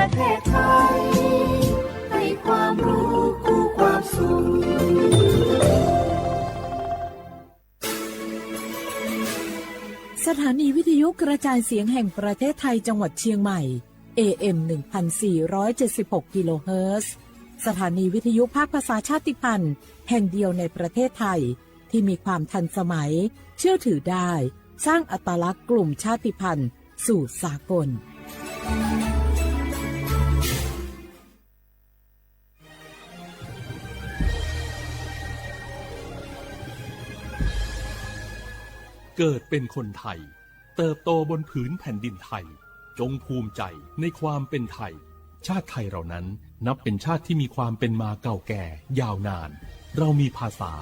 ประเทศไทยให้ความรู้คู่ความสุขสถานีวิทยุกระจายเสียงแห่งประเทศไทยจังหวัดเชียงใหม่ AM 1476 กิโลเฮิรตซ์สถานีวิทยุภาคภาษาชาติพันธุ์แห่งเดียวในประเทศไทยที่มีความทันสมัยเชื่อถือได้สร้างอัตลักษณ์กลุ่มชาติพันธุ์สู่สากลเกิดเป็นคนไทยเติบโตบนผืนแผ่นดินไทยจงภูมิใจในความเป็นไทยชาติไทยเรานั้นนับเป็นชาติที่มีความเป็นมาเก่าแก่ยาวนานเรามีภาษา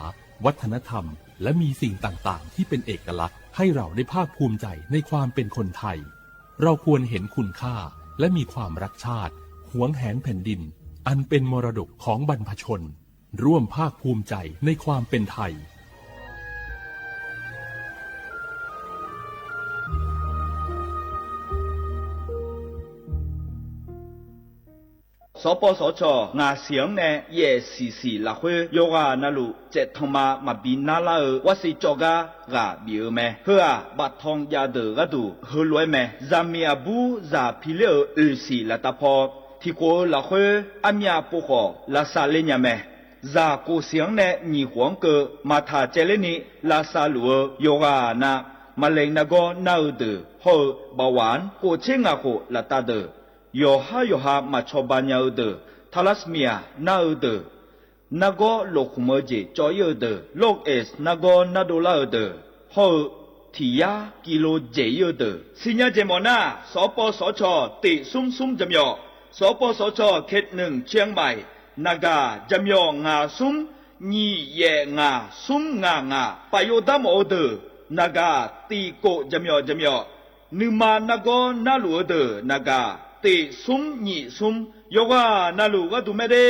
วัฒนธรรมและมีสิ่งต่างๆที่เป็นเอกลักษณ์ให้เราได้ภาคภูมิใจในความเป็นคนไทยเราควรเห็นคุณค่าและมีความรักชาติหวงแหนแผ่นดินอันเป็นมรดกของบรรพชนร่วมภาคภูมิใจในความเป็นไทยสปสชงาเสียงเนเยสีละเฮโยกานาลุเจทมาบินนาลาวัสิจกากาบิเอเมเฮอบัดทองยาเดกดูเฮลวยเมซามีอาบูซาพิเลอสีละตาพอที่โกละเฮอามีอาปุโกละซาเลญเมซาโกเสียงเนญีหวงเกมาทาเจเลนีลาซาลัวโยกานามาเลงนาโกนาเดเฮบาวานโกเชงาโกละตาเดYoha machobanya ude, talasmia na ude, nago lokumoje joyude, log es nago nadola ude, ho tia kilo jeyude. Sinya jemona, sopo socho ti sum jamyo, sopo socho ket nung Chiang Mai, naga jamyo nga sum, ni ye nga sum nga, payodam ode, naga ti ko jamyo, numa nago nalu ude, naga.ติซุมญีซุมโยกานาลูกดูไม่ได้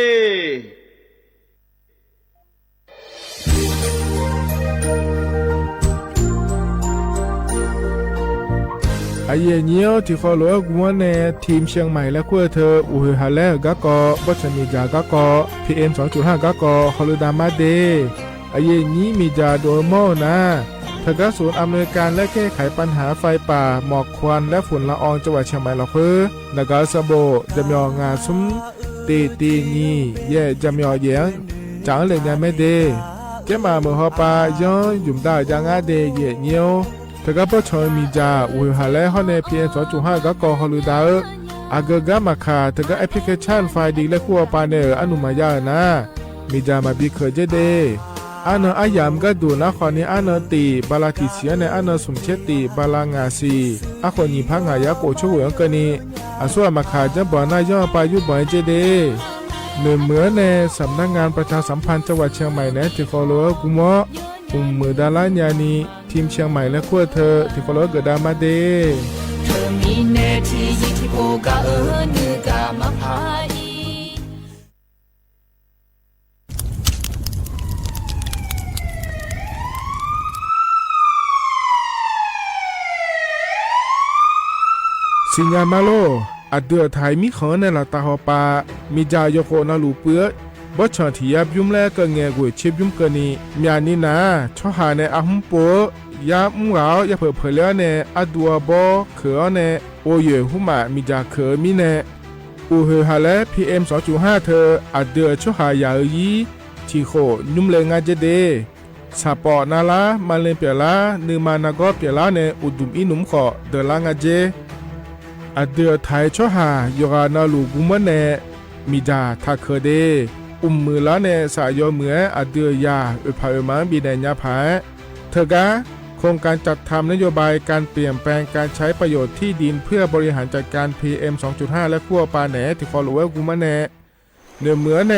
ไอเยเนียวที่เขาหลอกวัวในทีมเชียงใหม่และขั้วเธออุหฮาเลกะกอวัชมีจากะกอ PM 2.5 กะกอฮอลดามาเดไอเยนี้มีจาโดโมนะทกศูนย์อำนวยการและแก้ไขปัญหาไฟป่าหมอกควันและฝุ่นละอองจังหวัดเชียงใหม่ละเพื่อนกาสโบจำยองาซุ้มตีงีเย่จำยอเยียงจังเลยยังไม่เดแกมาเมื่อฮอปาย้อนยุ่มได้ยังอาเดเย่เนียวทกปชมีจาอุหาและฮอในพีเอ็น2.5ก็กอฮอลูดาอากกามาคาทกแอปพลิเคชันไฟดีและขั้วปาเนออนุมายานะมีจามาบีเคเจเดอันอายามก็ดูนะคนนี้อันตีบาลาติเสียในอันสมเชติบาลางาซีอาคนนี้พังหายาโกช่วยกันนี้อาส่วนมาขาจะบ่อนายย่อไปยุบ่อยเจเดเหมือนในสำนักงานประชาสัมพันธ์จังหวัดเชียงใหม่ในที่ฟอลโล่กุมอมือดาราญานีทีมเชียงใหม่และขั้วเธอที่ฟอลโล่เกิดดามาเดเธอมีเนที่ยิที่โกกานือกามาพายสิญญามาโลอัดเดือไทยมีขอในละตาหอปามีจายโคนาลูเปื้อบ่ชอนที่ยับยุ่มแลก็แงกวยเชบยุ่มกะนี่มีอันนี้นะชอหาในอาหุมโปยามุงเอาอย่าเผลอเผลอในอดัวบ่เขอในโอเยหุมามีจาเขอมีในอูเฮฮาและ PM 2.5 เธออัดเดือชอหายายีที่โคยุ่มเลงาเจเดสาปอนาลามาเลเปียลานือมานากอเปียลาในอุดุมอินุมขอเดลางาเจอเดือไทยชอหายกานาลูกุมะเนมีจาทักเคเดมือละเนสายเหมืออเดือยาอุปาอุมังบีเนญาภาเถกะโครงการจัดทำนโยบายการเปลี่ยนแปลงการใช้ประโยชน์ที่ดินเพื่อบริหารจัดการ PM 2.5 และขั้วปาแหนที่ฟอลโลเวอร์กุมะเนเหมือเน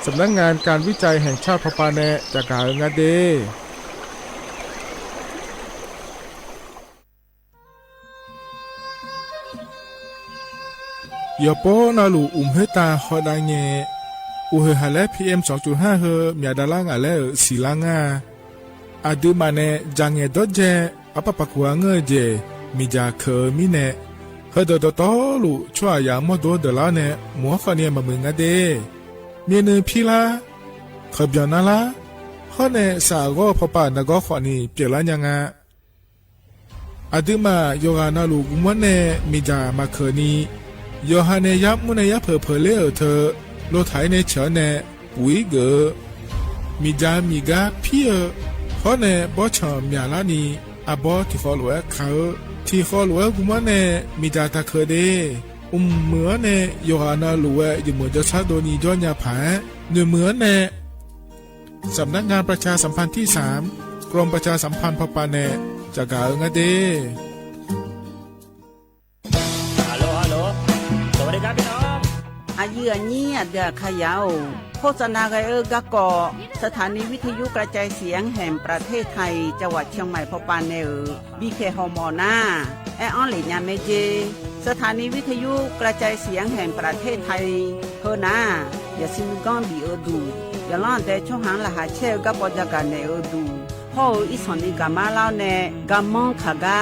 สำนักงานการวิจัยแห่งชาติพปาแหนจากกาเงาเดยอปอนาลูเฮตาฮอดาเงอูเฮฮาเล PM 2.5 เฮมีดาลางาเลสีลางาอาดูมาเนจังเงดอเจอปะปะกัวเงเจมีจาเคมีเนเฮ和的多路出呀么多的啦呢，模仿呢么们个的，面呢皮啦，和表那啦，好呢啥个泡泡那个话呢别啦样啊。อาดึมาโยกานาลูกมันเนมิจามาเคนีโยฮาเนยับมุนยับเพอเลอเธอโลไทยเนเฉเนปุยเกมิจามิกาพี่เขาเนบอชอมยาลานีอาบอที่เขาหลวเขาที่เขาหลวกุมันเนมิจาตาเคเดเหมือนเนโยฮานาลูอยู่เหมือนจะชาโดนีย้อนยาผาเหมือนเนสำนักงานประชาสัมพันธ์ที่3กรมประชาสัมพันธ์พปาเนจะกล่าวไงเด้ฮัลโหลสวัสดีครับพี่น้องอายุอันนี้เดือขยาวโฆษณาไกกะกอสถานีวิทยุกระจายเสียงแห่งประเทศไทยจังหวัดเชียงใหม่พปานเนอบีเคฮอมอนาแอออนหลิญาเมเจสถานีวิทยุกระจายเสียงแห่งประเทศไทยเฮนาอย่าซิมก้อนบีดูอย่าล่อนแต่ช่องหางละหาเชลกะปอจักกันเนอดูพ่ออีสอนนี่กามาเล่าเนกามองขากา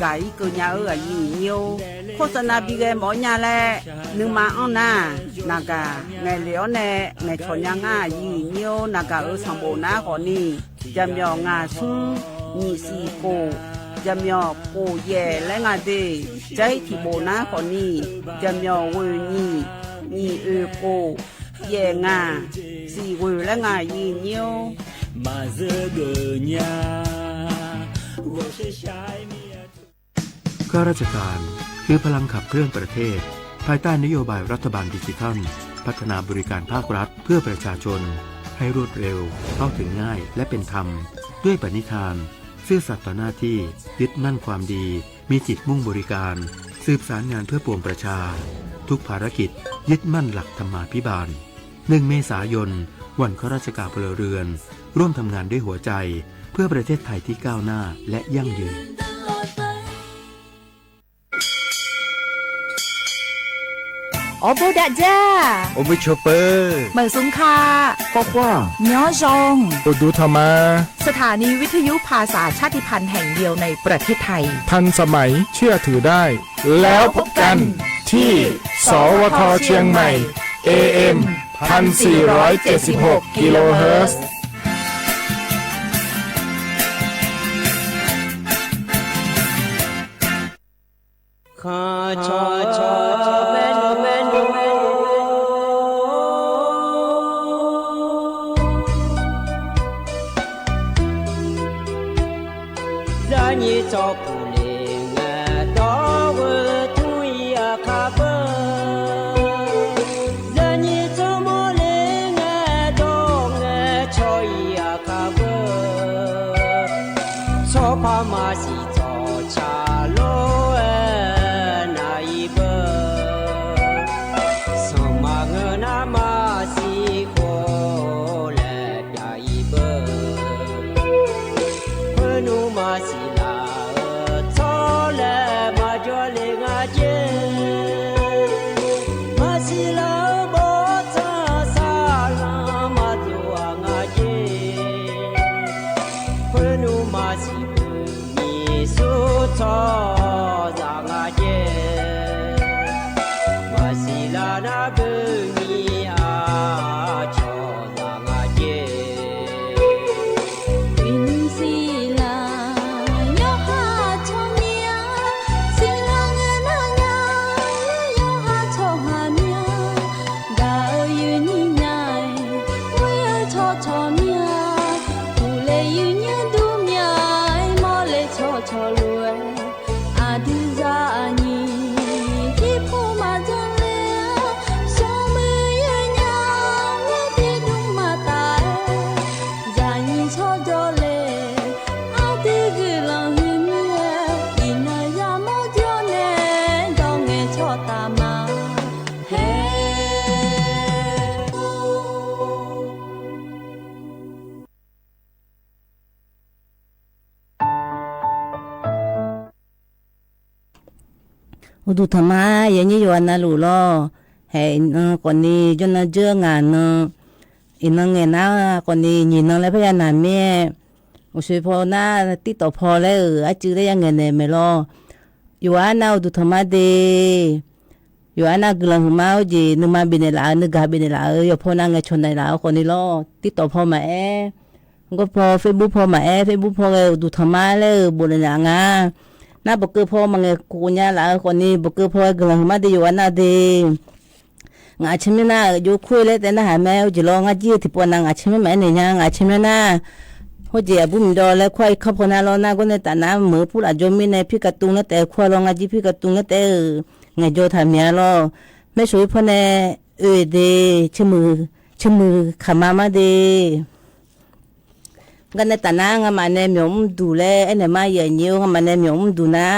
กาอีกุญญาอายุเนียวโฆษณาบีเกหมอญาแลนึงมาอ้อนนานากาไงเหลียวเนไงชอนยางายีเนียวนากาสังโบนาขอนี่จำยองาซุงมีสีโกจำยอโกเย่และงาเดใจที่โบนาขอนี่จำยอเวนี่นี่โกเย่งาสีเวและงายีเนียวมาเจอเกญาข้าราชการคือพลังขับเคลื่อนประเทศภายใต้นโยบายรัฐบาลดิจิทัลพัฒนาบริการภาครัฐเพื่อประชาชนให้รวดเร็วเข้าถึงง่ายและเป็นธรรมด้วยปณิธานซื่อสัตย์ต่อหน้าที่ยึดมั่นความดีมีจิตมุ่งบริการสืบสารงานเพื่อปวงประชาทุกภารกิจยึดมั่นหลักธรรมาภิบาล1 เมษายนวันข้าราชการพลเรือนร่วมทำงานด้วยหัวใจเพื่อประเทศไทยที่ก้าวหน้าและยั่งยืนโอโบดาจ้าโอมิโชเปอร์เหมือนสุงคาป๊อกว่าย้อจงโอดูธรรมาสถานีวิทยุภาษาชาติพันธุ์แห่งเดียวในประเทศไทยทันสมัยเชื่อถือได้แล้วพบกันที่สวทเชียงใหม่ AM 1476 กิโลเฮิรตซ์ข้าชอเมนูรานีจอผู้เลี้ยงดอกทุยคาเบรานีจอมเลี้ยงดอกชอยคาเบชอพามาสิจอชาโลดูธรรมะยังยี่วันนะลูล้อเห็นคนนี้จนเจองานอินเงินนะคนนี้ยินแล้วพยานานแม่อุชิพอหน้าติดต่อพอแล้วจื้อได้ยังเงินเนี่ยไม่รอ อยู่อานาดูธรรมะเดอยู่อานากลังมาเจนึกมาบินลานึกกาบินลาอยู่พ่อนางไงชนในลาคนนี้ล้อติดต่อพ่อมาก็พอเฟซบุ๊กพ่อมาเฟซบุ๊กพ่อดูธรรมะเลยบุญลางาน่าบอกคือพ่อมาไงกูเนี่ยลาคนนี้บอกคือพ่อกลังมาเดอยู่อานาเดงาชิมน่าอยู่คุยเลยแต่น่าหาแมวจะลองงาจีที่ปวนางาชิมแม่เนี่ยงาชิมน่าหัวเจียบุ้มดอแล้วควายขับคนน่าล้อน่าก็ในตาน้ำมือพูดอาจจะมีในพี่กระตุงนั่นแต่ควายลองงาจีพี่กระตุงนั่นแต่ไงโจทำเนี้ยล้อไม่ช่วยพ่อแน่เดชมือขามาเดกันในตาน้างามันเนี่ยมีอมดูแลไอ้เนี่ยมาใหญ่เนี้ยงามันเนี่ยมีอมดูนะ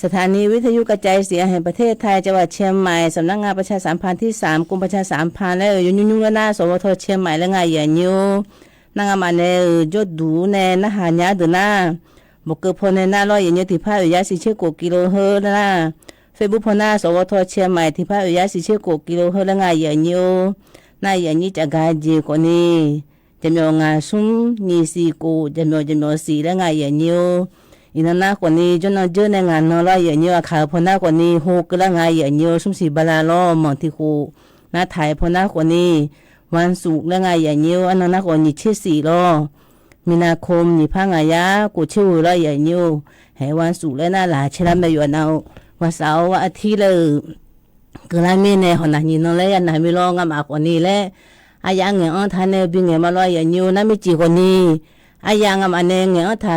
สถานีวิทยุกระจายเสียงแห่งประเทศไทยจังหวัดเชียงใหม่สำนักงานประชาสัมพันธ์ที่3กรมประชาสัมพันธ์และยุ่งหน้าสวทเชียงใหม่และงานใหญ่เนี้ยนางามันเนี่ยยศดูเนี่ยนะหาญาดูนะบอกเกิดพอในหน้าร้อยอย่างเนี้ยที่ภาคอุยาสิเชกกิโลเฮิรตซ์นะเฟซบุ๊กพอหน้าสวทเชียงใหม่ที่ภาคอุยาสิเชกกิโลเฮิรตซ์และงานใหญ่เนี้ยนายอย่างนี้จะกายจีคนนี้จะมีงานซุ้มยี่สิโกจะมีสีและงานใหญ่เนี้ยอินนาคนนี้จนเจอในงานนอร้อยอย่างเนี้ยข่าวพอหน้าคนนี้โฮกและงานใหญ่เนี้ยซุ้มสีบาลาล้อมองที่คูหน้าไทยพอหน้าคนนี้วันศุกร์และงานใหญ่เนี้ยอันนั้นคนนี้ชื่อสีล้อมีนาคมนี่พังอายากูชื่อร้อยใหญ่เนี้ยให้วันศุกร์และหน้าหลาเชลัมไปอยู่เอาวันเสาร์วันอาทิตย์เลยก็ได้มีในหอนานี่นอนเลยยันไหนไม่ร้องงามคนนี้และอายาเงี้ยอันท่านเนี่ยบินเงี้ยมาร้อยใหญ่เนี้ยนั่นไม่จีคนนี้อายางอันเนี้ยเงี้ยถ้า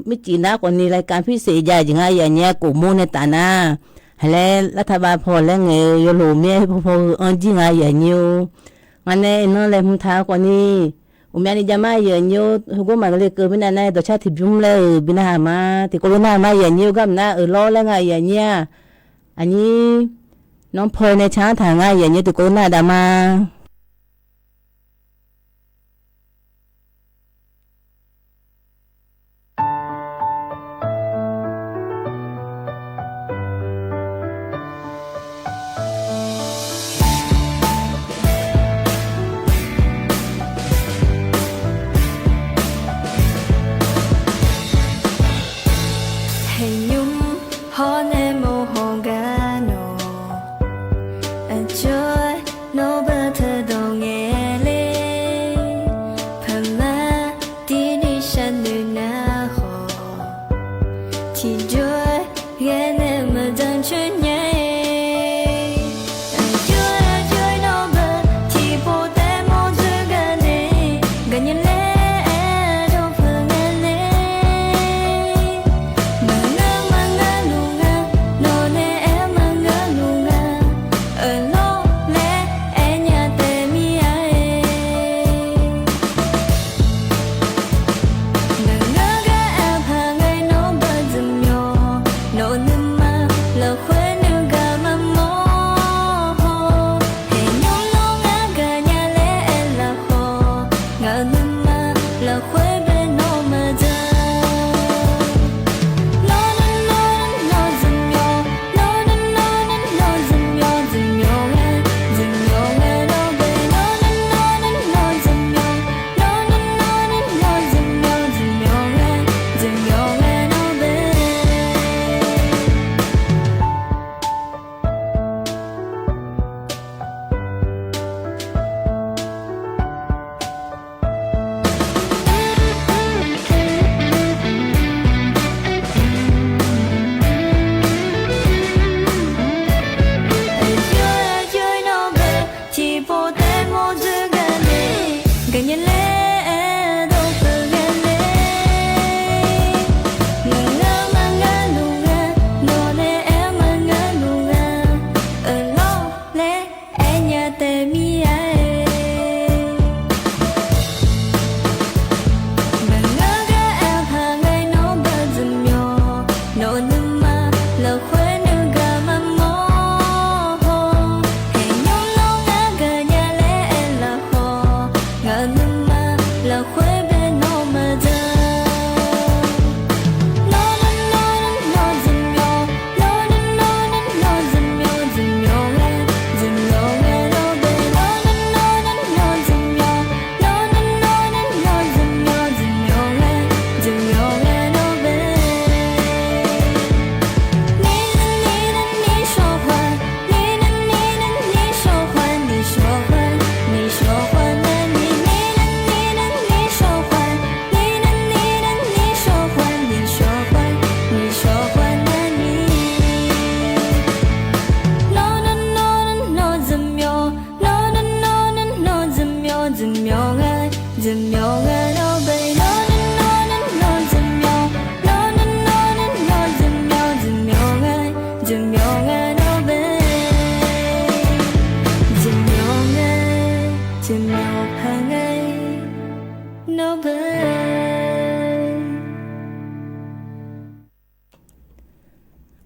ไม่จีน่าคนนี้รายการพิเศษใหญ่ยังไงอย่างเนี้ยกูมูในตาหน้าแล้วรัฐบาลพอแล้วเงี้ยยโลเมียพออันจีไงอย่างเนี้ยอันเนี้ยนั่นเลยมึงท้าคนนี้อุเมียนี่จะมาอย่างเนี้ยหัวก็มันเลยเกิดเป็นอะไรตัวชาติบิมเลยบินหามาที่โควิดมาอย่างเนี้ยก็น่าล้อแล้วไงอย่างเนี้ยอันนี้น้องพลอยในช้างทางไงอย่างเนี้ยที่โควิดดามาล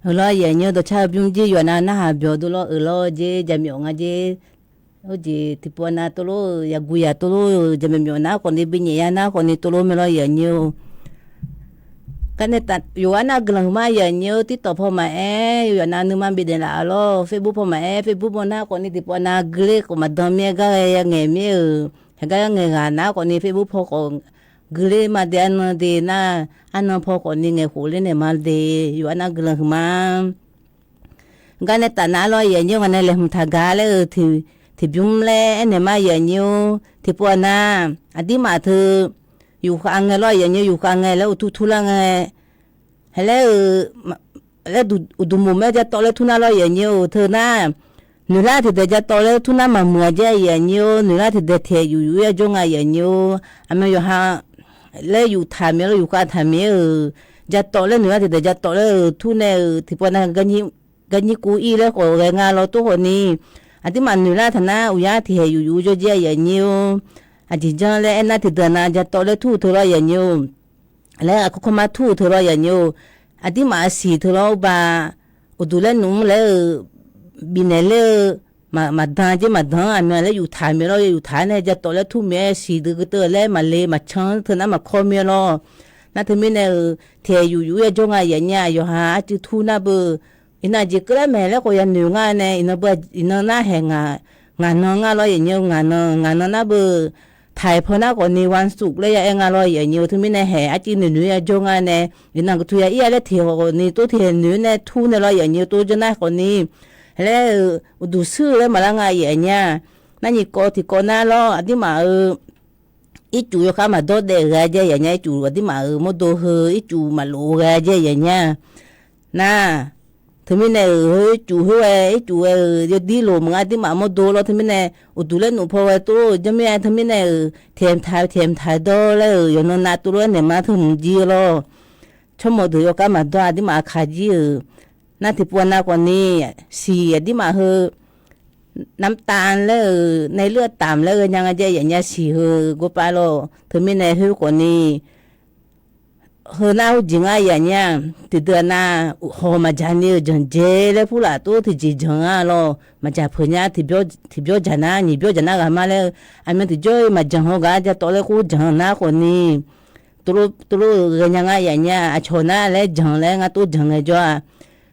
lo ye nyo do cha byung ji yo na na ha byo do lo je ja myo nga je o je tipo na to lo ya gu ya to lo je myo na ko ni bi ni ya na ko ni to lo me lo ye nyo cái này ta yêu anh gần mà giờ nhiều tí tập hôm mà yêu anh nương mang bị đền là lo Facebook hôm mà Facebook hôm nào còn đi tiếp anh gửi còn mà đam mê cái nghề mía cái nghề gà nào còn đi Facebook họ còn gửi mà để anh đi na anh họ còn đi nghề khổ lên này mà đi yêu anh gần mà cái này ta nào lo giờ nhiều anh này làm thằng gàเลยthì bún lên này mà giờ nhiều thì bọn anh đi mà thửอยู่ข้างไงร้อยอย่างเงี้ยอยู่ข้างไงแล้วทุลังไงแล้วแล้วดูมุมแม่จะต่อแล้วทุน่าร้อยอย่างเงี้ยเธอหน้าหนูล่าที่เดี๋ยวจะต่อแล้วทุน่ามาเมื่อจะอย่างเงี้ยหนูล่าที่เดี๋ยวเทอยู่จงไงอย่างเงี้ยอันไม่อยู่ห่างแล้วอยู่ทำแล้วอยู่การทำจะต่อแล้วหนูล่าที่เดี๋ยวจะต่อแล้วทุนเนี่ยที่พอนั้นกันยี่กูอีแล้วก็แรงงานเราตัวคนนี้อันที่มันหนูล่าท่านะอุยาที่อยู่จะอย่างเงี้ยอาจจะเลยน่าที่เดินน่าจะต่อเลยทู่เธอเราอย่างนี้แล้วเขาเข้ามาทู่เธอเราอย่างนี้อาจจะมาสีเธอเราบ้าอุดูแลนุ่มแล้วบินเลยมาดันจะมาดันอันนั้นแล้วอยู่ถ่ายเมื่อเราอยู่ถ่ายเนี่ยจะต่อเลยทู่เมื่อสีเธอก็เตอแล้วมาเลยมาช้อนเธอนั้นมาคอเมื่อเราน่าเธอไม่เนี่ยเทอยู่จงไงอย่างเงี้ยอยู่หาจะทู่น่าเบออินาจะกระแม่แล้วก็ยังหนึ่งงานเนี่ยอินาเบออินาหน้าแห่งงานน้องงานเราอย่างเงี้ยงานน่าเบอถ่ายพอหน้าก่อนในวันศุกร์เลยยังอร่อยอย่างเงี้ยถึงไม่ในแห่อาจีนหนูยังจงอันเนี่ยยังนั่งทุยอีอะไรเที่ยวนี่ตัวเที่ยวหนูเนี่ยทุ่นอะไรอย่างเงี้ยตัวจะน่าก่อนนี้แล้วดูซื่อแล้วมาละไงอย่างเงี้ยนั่นนี่ก็ที่ก่อนหน้าล้ออันที่มาอีจูอยู่ข้ามาโดดเดะอะไรอย่างเงี้ยจูอันที่มาโมโดเฮอีจูมาลูอะไรอย่างเงี้ยน่าถึงไม่เนี่ยจูหัวจูจะดีโลมึงที่มาโมโดแล้วถึงไม่เนี่ยดูแลหนูพอว่าตัวจะไม่ถึงไม่เนี่ยเทียมไทยโดแล้วอย่างนั้นนาตัวเนี่ยมาถึงจีแล้วชั่วโมงเดียวก็มาดูที่มาขาจีน่าที่ปวดหน้ากว่านี้สีที่มาน้ำตาลแล้วในเลือดต่ำแล้วยังไงจะอย่างเงี้ยสีกูไปแล้วถึงไม่เนี่ยกว่านี้หน้าจริงอย่างเงี้ยติดเดือนหน้าหัวมาจานนี้จังเจเลยผู้หลานตัวที่จีจังเรามาจากเพื่อนที่เบี้ยจานานี่เบี้ยจานากันมาแล้วอันนั้นที่จ่อยมาจังหัวกันจะต่อเลยกูจังหน้าคนนี้ตัวยังไงอย่างเงี้ยชนหน้าแล้วจังแล้วงั้นตัวจังเลยจ้ะ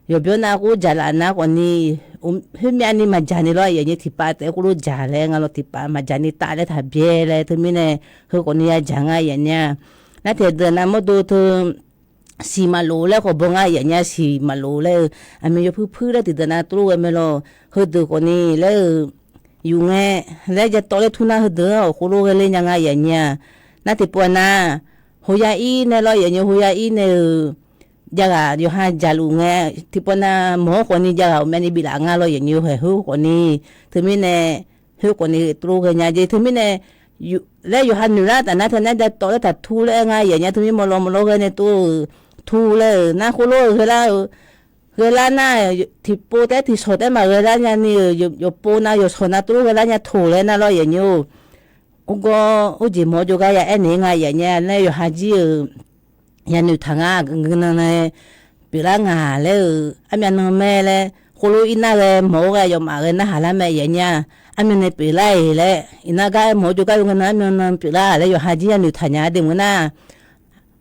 อยู่เบี้ยหน้ากูจาลาหน้าคนนี้เฮ้ยแม่นี่มาจานี่เราอย่างเงี้ยที่ป้าแต่กูรู้จาแล้วงั้นเราที่ป้ามาจานี่ตาเลยถ้าเบี้ยเลยถึงไม่เนี่ยเฮ้ยคนนี้จังไงอย่างเงี้ยนั่นเถอะเดินน้ำมาดูเธอสีมาลูแล้วก็บังอาอย่างเงี้ยสีมาลูแล้วอันนี้อยู่พื้นแล้วติดเดินน้ำตู้อันนี้เราเฮ้ยดูคนนี้แล้วอยู่ไงแล้วจะต่อเลยทุนน้าเฮ้ยเด้อคุณรู้กันเลยยังไงอย่างเงี้ยนั่นที่ปวดน้าหัวยาอีเนี่ยเราอย่างเงี้ยหัวยาอีเนี่ยจะกะอยู่ห้าจารุไงที่ปวดน้าหมอคนนี้จะกะแม่นี่บิลางาเราอย่างเงี้ยเฮ้ยคนนี้ถึงไม่เนี่ยเฮ้ยคนนี้ตู้กันยังจะถึงไม่เนี่ยอยู่แล้วอยู่หันหนูละแต่นั่นเธอนั่นจะต่อแล้วแต่ทูแล้วไงอย่างเงี้ยถึงไม่มาลงกันในตู้ทูเลยน่าคุโร่เวลาหน้าที่ปูแต่ที่สดแต่มาเวลาเนี่ยนี่อยู่ปูน่าอยู่สดน่าตู้เวลาเนี่ยทูเลยน่าเราอย่างเงี้ยอุจิโมจุกายเอ็นยังไงอย่างเงี้ยแล้วอยู่หาจียันอยู่ทางกันนั่นเลยปีละงาแล้วอันนั้นแม่เลยคุโร่อิน่าเลยหมอก็อยู่มาเลยน่าหาละแม่อย่างเงี้ยอันนี้ปีละเลยอินาก็หมอจุกายกันนั้นปีละแล้วอยู่หาจีอยู่ทางนี้เดี๋ยวนะ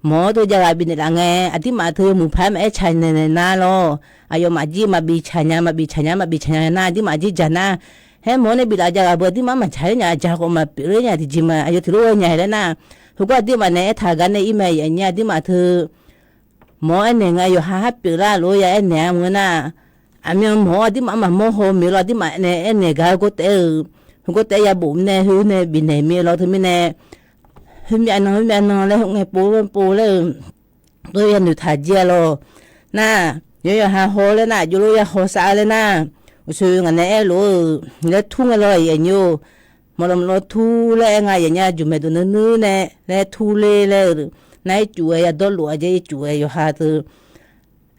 หมอตัวจะรับบินอะไรอธิมาเธอหมู่พายมาชัยในนาโลอายุมาจีมาบีชัยน่าที่มาจีจานะเฮ้หมอในบิลาจะรับที่มาใช้เนี่ยจากก็มาปีเลยเนี่ยที่จีมาอายุที่รู้เนี่ยแล้วนะทุกคนที่มาเนี่ยทากันในอีเมย์อย่างเงี้ยที่มาเธอหมอเนี่ยอายุ5ปีละรู้อย่างเนี่ยมึงนะอันนี้หมอที่มาโมโหมีเราที่มาเนี่ยก็เตะยาบุ๋มเนี่ยหูเนี่ยบินเนี่ยมีเราถึงไม่เนี่ยเฮ้ยอันนั้นแล้วไงปูเลยตัวยันอยู่ถ่ายเจียโลน่ะอยู่หาโฮเลยน่ะอยู่รู้ยาโฮสาเลยน่ะช่วยกันเนี่ยรู้แล้วทุ่งอะไรอย่างนี้มาลำรถทุ่งเลยไงอย่างเงี้ยจุ่มไปตัวนู้นเนี่ยแล้วทุ่งเลยนายจุ๋ยดอลลัวจะจุ๋ยอยู่หาเธอ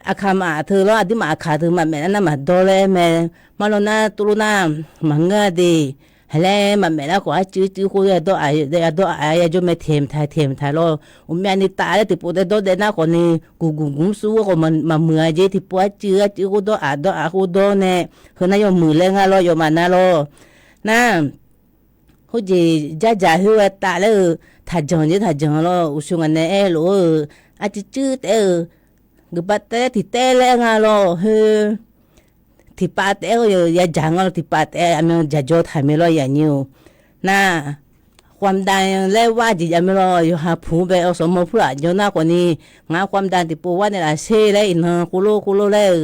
อาคามาเธอแล้วที่มาขาเธอมาแม่นั่นมาดอลเลยแม่มาลงน่ะตัวน่ะมังกรดี还嘞嘛没那个就或者都哎就没甜台咯，我们你打了就不得都在那个呢，公司我们嘛มือ就ที่ปวดจื้อก็都ก็都呢，和那有มือเลย咯有嘛那咯，那好似家去打了，他讲咯，我说呢哎咯，จื้อแต่个把แต่ที่แต่了咯去。ที่ปาเตออย่าจังเราที่ปาเตอมันจะจดทำไม่รออย่างนี้นะความดันแล้วว่าจะยังไม่รออยู่หาผู้ไปเอาสมมติผู้หลานอยู่หน้าคนนี้งาความดันที่ปวดเนี่ยเซ่เลยเนาะคุโลแล้ว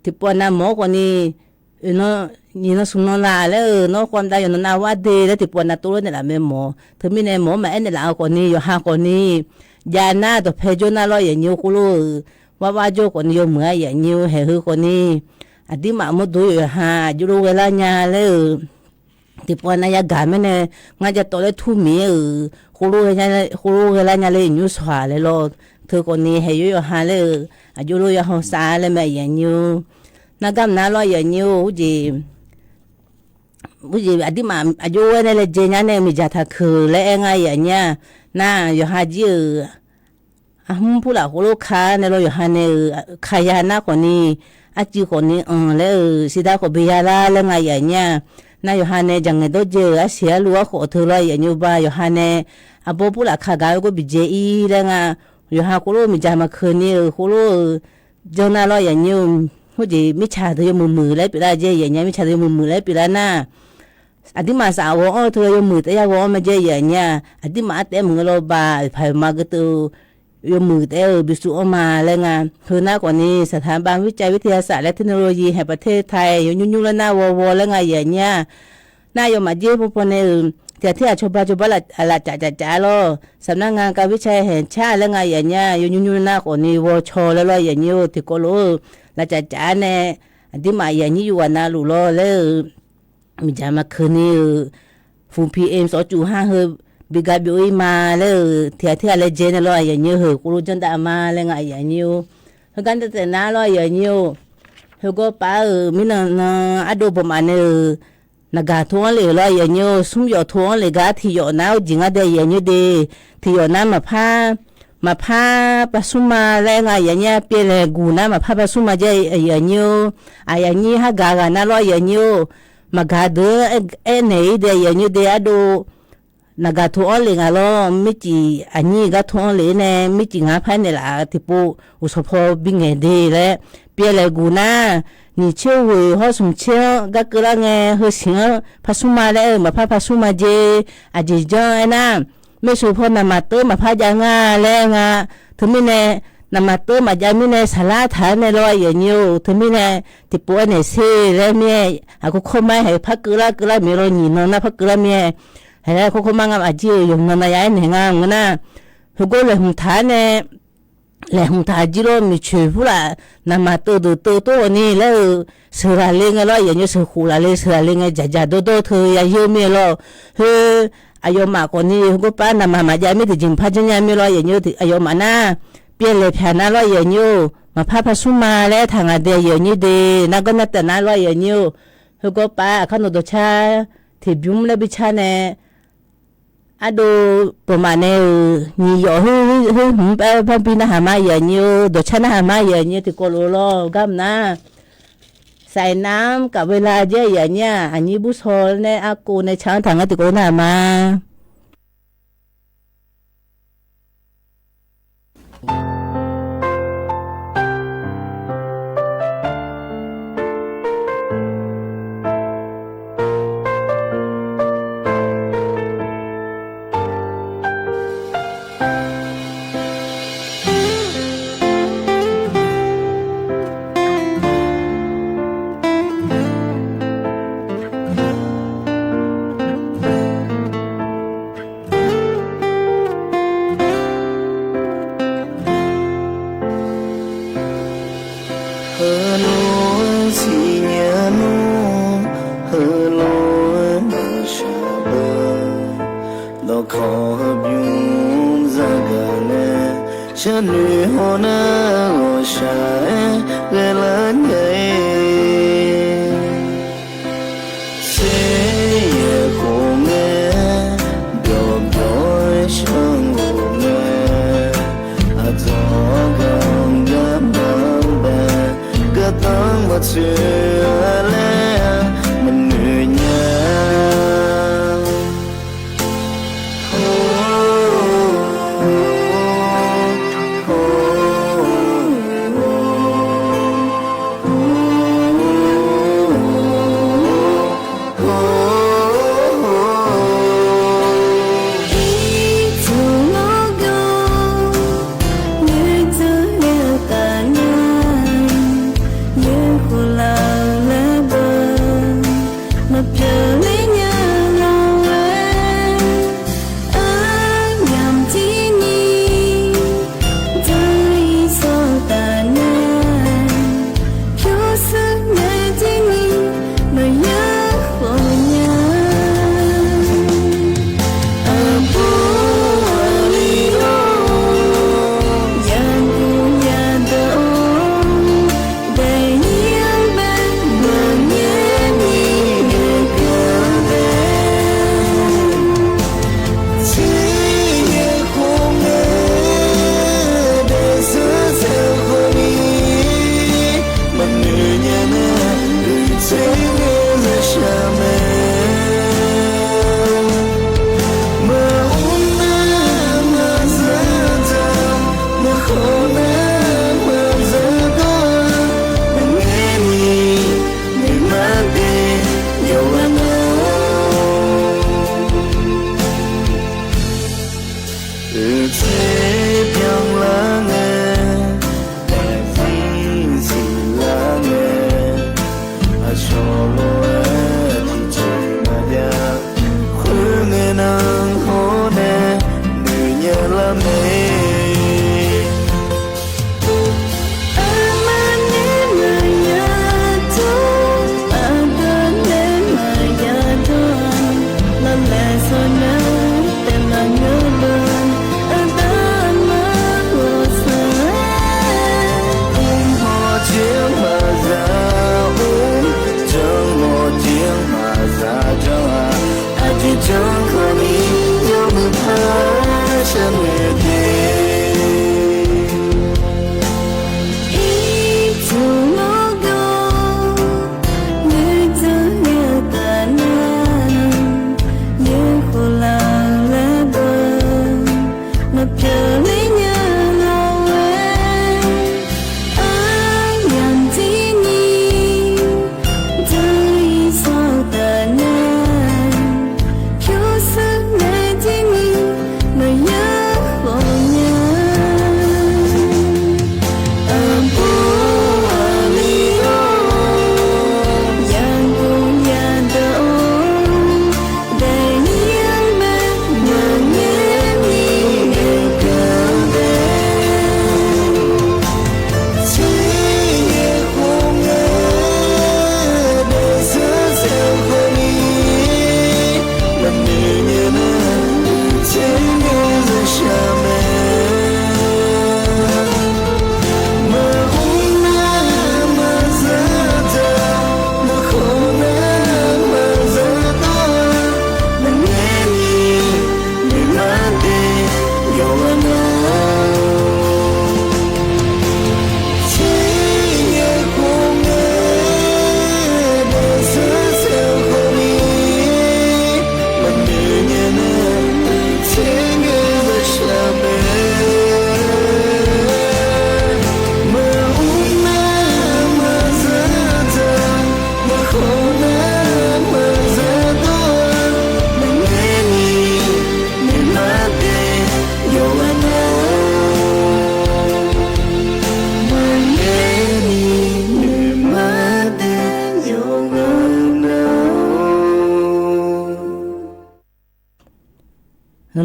ที่ปวดน้ำหมอคนนี้เนาะนี่เนาะสุนทรแล้วเนาะความดันอยู่หน้าว่าดีแล้วที่ปวดน้ำตัวเนี่ยละไม่หมอถึงมีในหมอแม่เนี่ยละคนนี้อยู่หาคนนี้ยาหน้าตัวเพจหน้ารออย่างนี้คุโลว่าโจคนนี้อยู่เหมือนอย่างนี้เหือคนนี้อดีมามุดูฮะยูโรเวลาญาเลยที่ปอนายากาไม่เนี่ยงาจะตัวเลยทุ่มมีคุโรเวลาญาเลยยูสวาเลยโลเธอคนนี้ให้ยูฮะเลยยูโรยาฮองซาเลยแม่ยังยูนักกำนันรอยังยูอุจิอดีมาอายุเนี่ยเลยเจนเนี่ยมีจัตตาคือเลยไงอย่างเนี้ยน่าอยู่ฮะจีพูดละคุโรค้าเนี่ยเราอยู่ฮะเนี่ยขายานาคนนี้จีคนนี้แล้วสิดาก็เบียร์ละแล้วไงอย่างเนี้ยนายโยฮันเน่จังเงโดเจอเสียลัวขอเธอเลยอย่างนี้บ้าโยฮันเน่อาบุละขากายก็บิเจอีแล้วไงโยฮันคุโรมีจามาคืนนี้คุโรเจ้าหน้าเราอย่างนี้หัวใจไม่ชาเธอมือแล้วปีละเจอย่างเงี้ยไม่ชาเธอมือแล้วปีละหน้าอดีมาสาวเธอมือแต่ยาวมาเจอย่างเงี้ยอดีมาแต่มือเราบ้าไผ่มาก็ตัวยมือแต่บิสุออกมาแล้วไงคือหน้ากว่านี้สถาบันวิจัยวิทยาศาสตร์และเทคโนโลยีแห่งประเทศไทยยุ่งแล้วหน้าวแล้วไงอย่างเงี้ยหน้าโยมาเยี่ยมพวกเนี่ยแต่ที่อาชบละจ่าล้อสำนักงานการวิจัยแห่งชาติแล้วไงอย่างเงี้ยยุ่งหน้ากว่านี้วชแล้วอย่างเงี้ยที่ก็รู้ละจ่าเนี่ยที่มาอย่างนี้อยู่วันน่ารู้ล้อแล้วมีจะมาคืนนี้ฝุ่น PM 2.5เฮบิกาบิโอมาแล้วที่อะไรเจนแล้วอย่างนี้เหรอกูรู้จังแต่มาแล้วไงอย่างนี้เหกันแต่หน้าแล้วอย่างนี้เหก็ป้ามินอดูประมาณนี้นักทวงเลยแล้วอย่างนี้สุ่มยอทวงเลยก็ที่ยอน้าจริงอะไรอย่างนี้ดีที่ยอน้ามาพาปัสสุมาแล้วไงอย่างนี้เปลี่ยนกูน้ามาพาปัสสุมาเจอย่างนี้อย่างนี้ฮะกากันนั่นแล้วอย่างนี้มากัดเนี่ยเดียอย่างนี้เดียดูนักทวงเลยก็ไม่จีอันนี้ก็ทวงเลยเนี่ยไม่จีงาพันเนี่ยละที่ปูอุศพบิงเงดีเลยเปลี่ยนกูน่านี่เชื่อว่าเขาสมเชื่อก็เกิดไงเขาเสียพัสมาเลยมาพัสมาเจอาจจะจ้างนะไม่สุพอนามาเตอมาพัยังงาเลยงาถึงไม่เนี่ยนามาเตอมาจะไม่เนี่ยสาระฐานในรอยอย่างนี้ถึงไม่เนี่ยที่ปูเนี่ยเสียแล้วเนี่ยอากูเข้ามาให้พักเกิดมีรอยหนีน้องนะพักเกิดเนี่ยให้เขาเข้ามางามอาจีอยู่งานย้ายเนี่ยงามนะเขาก็เลยหุ่นฐานเนี่ยเลยหุ่นฐานจีโร่มีช่วยผู้ละนามาตัวนี่แล้วเสือเลี้ยงอะไรอย่างนี้เสือคู่ละเลยเสือเลี้ยงจ่าตัวเธออย่าเยอะมีแล้วเฮ้ยอายุมากกว่านี้เขาก็ป้านามาจะไม่ได้จริงพัฒนามีอะไรอย่างนี้อายุมาหน้าเปลี่ยนเลยแผ่นอะไรอย่างนี้มาพาสุมาแล้วทางอะไรอย่างนี้ดีนักก็นัดแต่อะไรอย่างนี้เขาก็ป้าขนมตัวชาที่บุ้มแล้วบิชาเนี่ยอะดูประมาณนี้นี่ยอฮึไปปีน่าหามาอย่างนี้ดอกชนะหามาอย่างนี้ที่โกโลโลกัมนะใส่น้ำกับเวลาเยอะอย่างเนี้ยอันนี้บุษโฮในอากูในช้างถังที่โกน่ามาฉันอยู่หัวหน้าหัวใจเวลาไหนเสีย chưa lẽ mình người nhà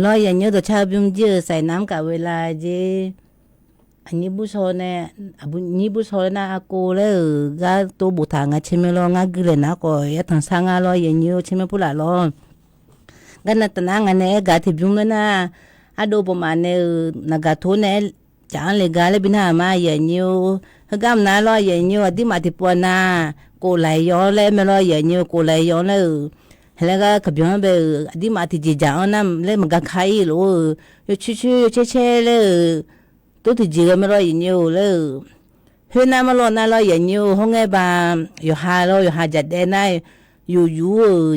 loอย่างนี้ตัวชาบิมเจอใส่น้ำกับเวลาเจอันนี้บุษโเนี่ยบุนี้บุษโนะอากูเลยก็ตัวบุตรางาเชมิลองากิเลนะก็ยัดทางสางาลอยอย่างนี้เชมิพูดละลอกันนัตนางานเนี่ยกาที่บิมเลยนะอะดูประมาณเนี่ยนักทุนเนี่ยจางเลยกาเลยบินามาอย่างนี้กำน้าลอยอย่างนี้ที่มาที่ปวนากูไหลย้อนเลยไม่ลอยอย่างนี้กูไหลย้อนเลยแล้วก็ขบวนไปที่มาที่จีจางนั่นเลยมันก็ขายลูอยู่ชิวๆเช่ๆเลยตัวที่จีก็ไม่รออย่างนี้เลยเฮ ฮือนามาโลนาโลอย่างยูห้องไงบาอยู่หาโลอยู่หาจัดเดนายอยู่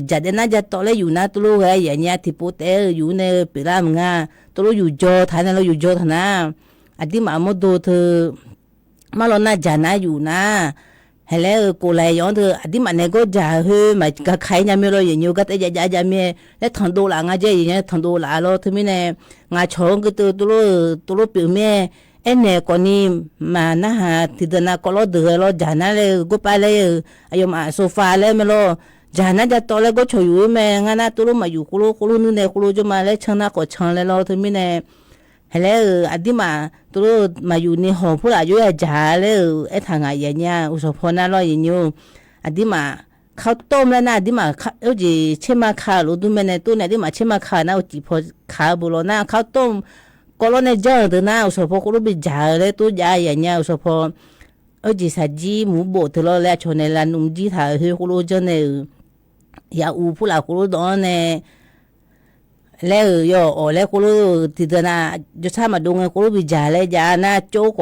จัดเดน่าจะต่อเลยอยู่นะตัวลูกไงอย่างเงี้ยที่พูดอยู่ในปีละมึงอ่ะตัวลูกอยู่จอฐานเราอยู่จอฐานนะอดีมาโมดูเธอมาโลนาจานะอยู่นะเฮ้ยกูเลยย้อนเธออดีมาเนี่ยก็จะเฮ้ยมาก็ใครเนี่ยไม่รู้อย่างยูก็แต่จะมีแล้วทอนดูหลังอ่ะเจ๊อย่างเงี้ยทอนดูหลังเราถึงไม่เนี่ยงาชงก็ตัวลูกปีเมียเอ็นเนี่ยคนนี้มานะฮะที่เดินนักก็รอเดือดรอจานะเลยกูไปเลยอายุมาโซฟาเลยไม่รู้จานะจะต่อเลยก็ช่วยอยู่แม่งั้นนะตัวลูกมาอยู่กูรู้นู่นเนี่ยกูรู้จะมาเลยช่างนักก็ช่างเลยเราถึงไม่เนี่ยเฮ้ยอดีมาตัวลูกมาอยู่ในห้องผู้อายุจ่าเลยไอ้ทางอย่างเงี้ยอุศพน่ารออย่างยูอดีมาข้าวต้มแล้วนะอดีมาเอาจีเชื่อมาข้าวรู้ดูแม่เนี่ยตัวเนี่ยอดีมาเชื่อมาข้าวนะเอาจีพอข้าวบุโรนะข้าวต้มก็รอในเจ้าเดินหน้าอุศพกูรู้ไปจ่าเลยตัวจ่าอย่างเงี้ยอุศพเอาจีสัจจีหมูบดตัวแล้วชนในร้านนุ่มจีถ่ายเฮ้ยกูรู้เจ้าเนี่ยยาอูผู้หลักกูรู้ตอนเนี่ยแล้วย่อแล้วกูรู้ที่เดินน่ะจะทำมาดูไงกูรู้วิจารณ์เลยจ้านะโจ๊ก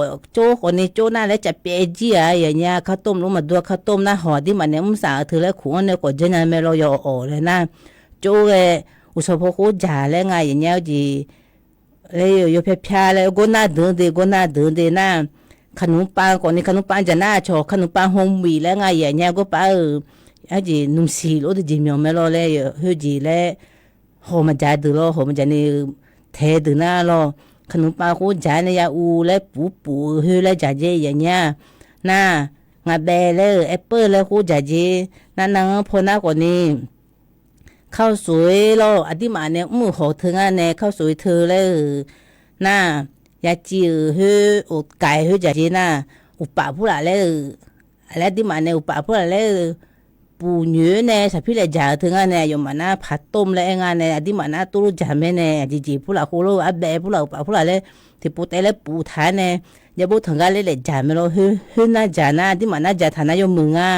คนนี้โจ๊กน่ะแล้วจะเปียจีอะไรอย่างเงี้ยข้าวต้มรู้มาดูข้าวต้มน่ะห่อที่มันเนี่ยมันสาถือแล้วขวานเนี่ยก็จะนั่นไม่รอย่อเลยนะโจ๊กอุศภกูจ่าแล้วไงอย่างเงี้ยจีแล้วย่อเพียๆแล้วก็น่าเดินนะขนมปังคนนี้ขนมปังจะน่าชอบขนมปังโฮมวีแล้วไงอย่างเงี้ยก็ไปไอ้จีนุ่มสีรู้ที่จีมีไม่รอเลยเฮ้ยจีแล้วหอมจ่าดูโลหอมจ่านี่เทดูน่าโลขนมปังกูจ่าเนี่ยยาอูแล้วปูเฮ้ยแล้วจ่าเจอย่างเงี้ยน่างาเบลเลยแอปเปิ้ลแล้วกูจ่าเจนั่งพอหน้าคนนี้ข้าวสวยโลอดีมาเนี่ยมือหอเธองานเนี่ยข้าวสวยเธอเลยน่ายาจีเฮ้ยอุดไก่เฮ้ยจ่าเจน่าอุปะผู้ละเลยแล้วที่มาเนี่ยอุปะผู้ละเลยปูเนื้อเนี่ยสับพี่เลยจ่าถึงงานเนี่ยยมมานะผัดต้มแล้วงานเนี่ยที่มานะตู้จ่าแม่เนี่ยจีผู้ละโคโลอับเบผู้ละผู้ละเลยที่ปูแต่เลยปูฐานเนี่ยอย่าพูดถึงกันเลยจ่าไม่รู้เฮ้ยน่าจ่านะที่มานะจ่าฐานยมมึงอ่ะ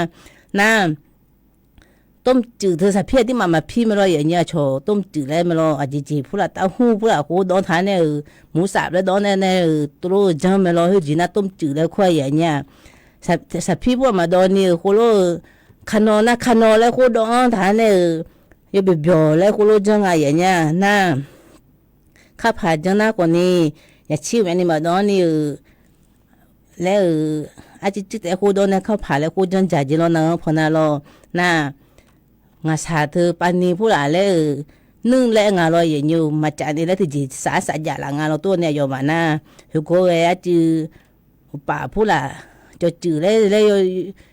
น่าต้มจืดเธอสับพี่ที่มาพี่ไม่รู้อย่างเงี้ยโชต้มจืดแล้วไม่รู้จีผู้ละเต้าหู้ผู้ละโคดอนฐานเนี่ยหมูสับแล้วดอนเนี่ยตู้จังไม่รู้เฮ้ยจีน่าต้มจืดแล้วค่อยอย่างเงี้ยสับพี่พวกมาดอนเนี่ยโคโลขนมแล้วกูดองฐานเนี่ยยังไปเบียวแล้วกูรู้จังไงอย่างเงี้ยน่าข้าผ่านจังหน้ากว่านี้อย่าชิวอันนี้มาดองนี่แล้วอาจจะแต่กูดองเนี่ยข้าผ่านแล้วกูจังจ่ายจีโร่นะพอน่าโลน่างาชาเธอปานนี้ผู้หลานแล้วนึ่งแล้วงาลอยอย่างยูมาจากนี้แล้วที่จีสาหยาหลังงานเราตัวเนี่ยยอมมาน่าคือกูเลยอาจจะป่าผู้หลานจะจืดแล้ว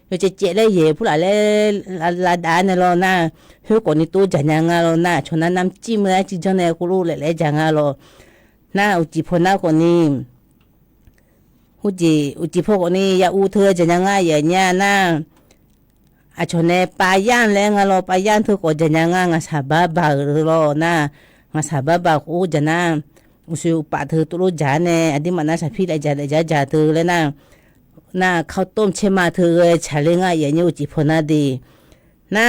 yo che le ye pula le la da ne lo na hu ko ni tu janya nga lo na chona nam chi ma chi jone ku lu le janga lo na u ji pho na ko ni u ji pho ko ni ya u the janya nga ye nya na a chone pa yan le nga lo pa yan thu ko janya nga sa ba lo na nga sa ba ku jana u su pa thu tu lu ja ne adi ma na sa phi le ja tu le naน่าข้าวต้มเชมาเธอชาเลงอ่ะอย่างนี้จีพนาดีน่า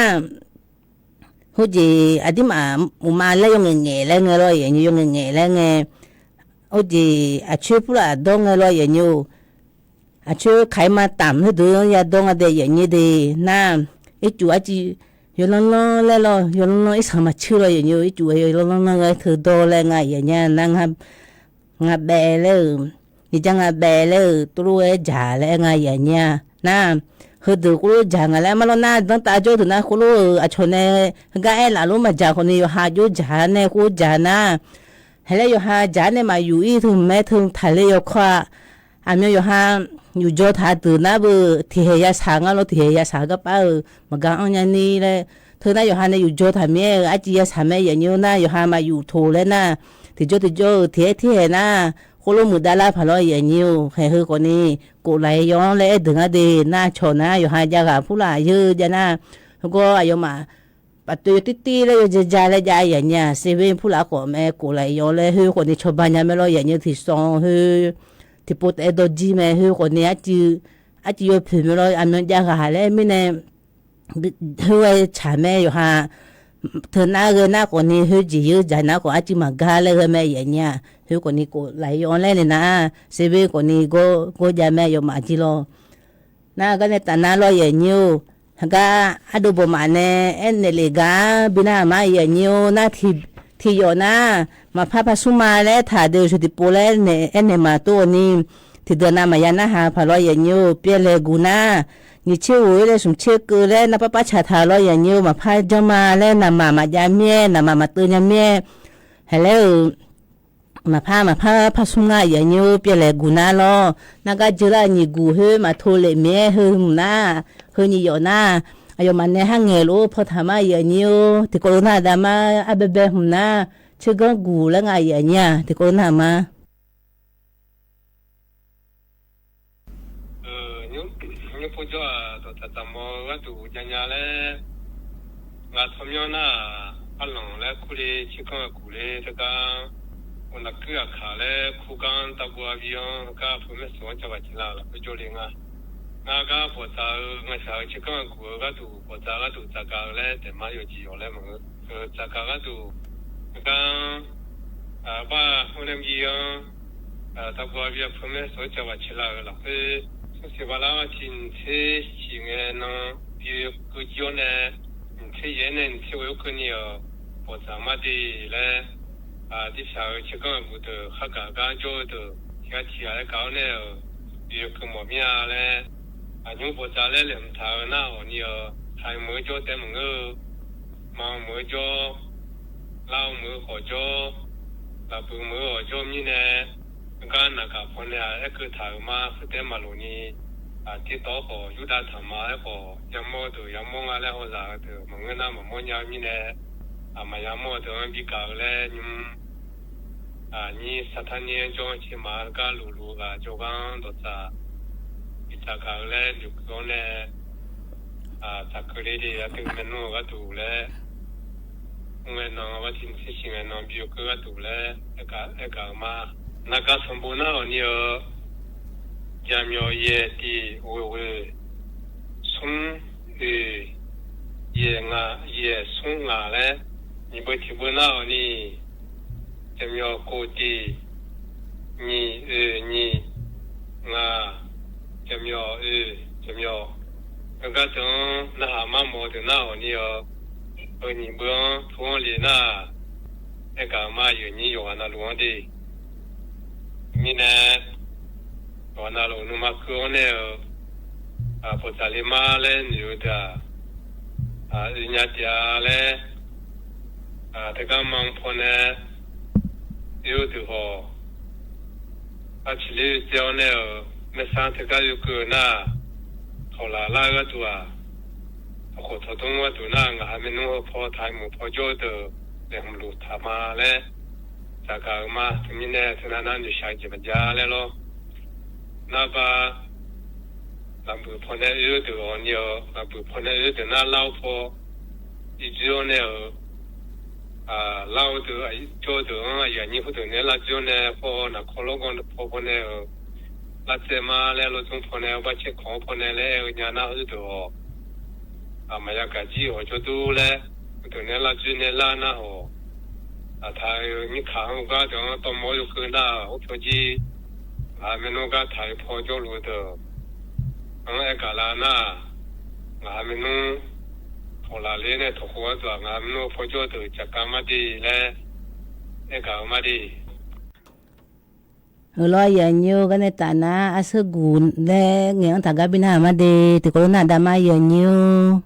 หูจีอดีมาอุมาแล้วยังเงี้ยแล้วเงี้ยอย่างนี้ยังเงี้ยแล้วเงี้ยหูจีอาช่วยผู้ละดองแล้วอย่างนี้อาช่วยใครมาตามให้ดูอย่าดองอะไรอย่างนี้ดีน่าไอ้จูอาจียลล้อแล้วยลล้อไอ้สามาชื่ออะไรอย่างนี้ไอ้จูยลล้อไงเธอโดนแล้วไงอย่างนี้นั่งงาแบแล้วนี่จังอาเบลตัวจ่าแล้วไงอย่างเงี้ยนะคือดูกูจ่าไงแล้วมาแล้วนะตั้งตาโจถึงนะกูรู้อาชนเนี่ยก็ไอ้หลานรู้มาจ่าคนนี้อยู่หาโจจ่าเนี่ยกูจ่านะเฮ้ยอยู่หาจ่าเนี่ยมาอยู่อีถึงแม่ถึงทะเลอยู่ขวาอันนี้อยู่หาอยู่โจท่าตื่นนะบุที่เฮียสางอ่ะเราที่เฮียสางก็ไปมากันอันนี้เลยเธอน่าอยู่หาเนี่ยอยู่โจท่าเมียอาจีสามเมียอย่างนี้นะอยู่หามาอยู่โถเลยนะที่โจที่นะกูรู้มุดดาลาพลอยอย่างนี้ให้เฮคนนี้กูไหลย้อนเลยถึงอดีตน่าชนนะอยู่หาจากผู้หลายยืดจะน่าก็อายุมาปัตตุตีเลยจะจ่ายเลยจ่ายอย่างเงี้ยเซเว่นผู้หลายก็แม่กูไหลย้อนเลยเฮคนนี้ชาวบ้านยังไม่รู้อย่างนี้ที่สองเฮที่ปุ๊ดดจีแม่เฮคนนี้อาจจะอยู่ผิวไม่รู้อันนั้นจากหาเลยไม่แน่เฮชาแม่อยู่หาเธอหน้าคนนี้เฮจียืดใจหน้าก็อาจจะมากาเลยแม่อย่างเงี้ยเฮคนนี้ก็ไหลย้อนเลยนะเซเว่นคนนี้ก็จะแม่อยู่มาจีโร่ na ga ne tana lo ye nyu ga adu bo ma ne en ne le ga bina ma ye nyu na thi yo na ma pha pha su ma le tha de su ti po le ne en ne ma to ni ti de na ma ya na ha pha lo ye nyu pye le gu na ni che wo le sum che ku le na pa cha tha lo ye nyu ma pha ja ma le na ma ya mie na ma tu nya mie helloมาพาสุงาอย่าเนียวเปเลยกูน่าล้อนักจรานี่กูเฮมาโทรเลยแม่เฮมน่าเฮนี่อยู่น่าอายุมันเนี่ยห่างเงลูพอทำมาอย่าเนียวที่โควิดดามาอาเบเบหุ่นน่าเชื่อก็กูแล้วไงอย่าเนี่ยที่โควิดมานี่พูดว่าตัวตามว่าดูยังไงเลยงานทำย้อนน่ะอันหลังแล้วคุยชิคกี้พายคุยแต่ก็วันนั้นคือขาเลยคู่กันตะบัววิญก็ผมไม่สนใจว่าจะเล่าละไปโจลิงอ่ะงานก็พอจะงานเช้าชิคกี้พายคุยก็ดูพอจะก็ดูจากการเลยแต่มาอยู่จีอยู่เลยมึงจากการก็ดูก็ว่าคนนั้นวิญตะบัววิญผมไม่สนใจว่าจะเล่าละคือ是把那亲戚亲人呢，比如过节呢，亲人呢，亲我有可能要我咱们的嘞，的小去干部的，还干做的，像提来搞呢，比如跟我们嘞，用我咱嘞两头那我你要还没做得么个，忙没做，老没好做，老不没好做咪呢。ก็นักพนักคือถามมาสุดท้ายมาลุนี่ที่โต๊ะเขายุดาธรรมะเขายังโมดูยังโมงอะไรเขาจะดูมึงน่ะมึงมันยังมีเนี่ยมายังโมดูมันพิการเลยนี่สถานีจงที่มาก็ลูก็จงตัวจะพิการเลยอยู่ตรงเนี่ยสักครู่เดียวถึงเมนูก็ดูเลยเงินน้องว่าทิ้งสิ่งน้องบิวก็ดูเลยก็มา那个全部那你要家苗也的为送也送嘞，你不听不那你家苗过的你家苗那个种那蛤蟆毛的那你要你不用同里那个嘛有你有那路的。มีนะวันนั้นเราหนุ่มก็เนี่ยพอจะเลี้ยมาเลยอยู่แต่ญาติเลยแต่ก็มังพอเนี่ยอยู่ที่หัวชิลิเจ้าเนี่ยไม่สั่งแต่ก็อยู่ก็น่ะเขาลาก็ตัวเขาทอดว่าตัวน่ะงานเมนูพอทายหมูพอโจทย์เรื่องลูกทำมาเลยจากการมาถึงนี่เนี่ยถึงนั้นอยู่ใช้จิตวิญญาณเลยล่ะนับว่าลำบุพเนี่ยอยู่ตัวเนี่ยลำบุพเนี่ยอยู่ตัวน่าเล่าพออีเจ้าเนี่ยเล่าตัวไอ้โจ้ตัวอย่างนี้พูดถึงเนี่ยละเจ้าเนี่ยพอนักขลุ่กันพอเนี่ยละเจ้ามาแล้วเราต้องพอเนี่ยว่าเช็คของพอเนี่ยแล้วเนี่ยน่าอยู่ตัวไม่อยากจะจี้หัวจุดดูเลยตัวเนี่ยละเจ้าเนี่ยละน่าหัว他你看我家这到没有跟他，我估计们弄个太跑脚路的，那个啦那，们弄后来呢，他或者们弄跑脚的，这干嘛的嘞？那个嘛的。lo ya nyu kan tana asegun le ngeang taga bina ma de ti ko na da ma ya nyu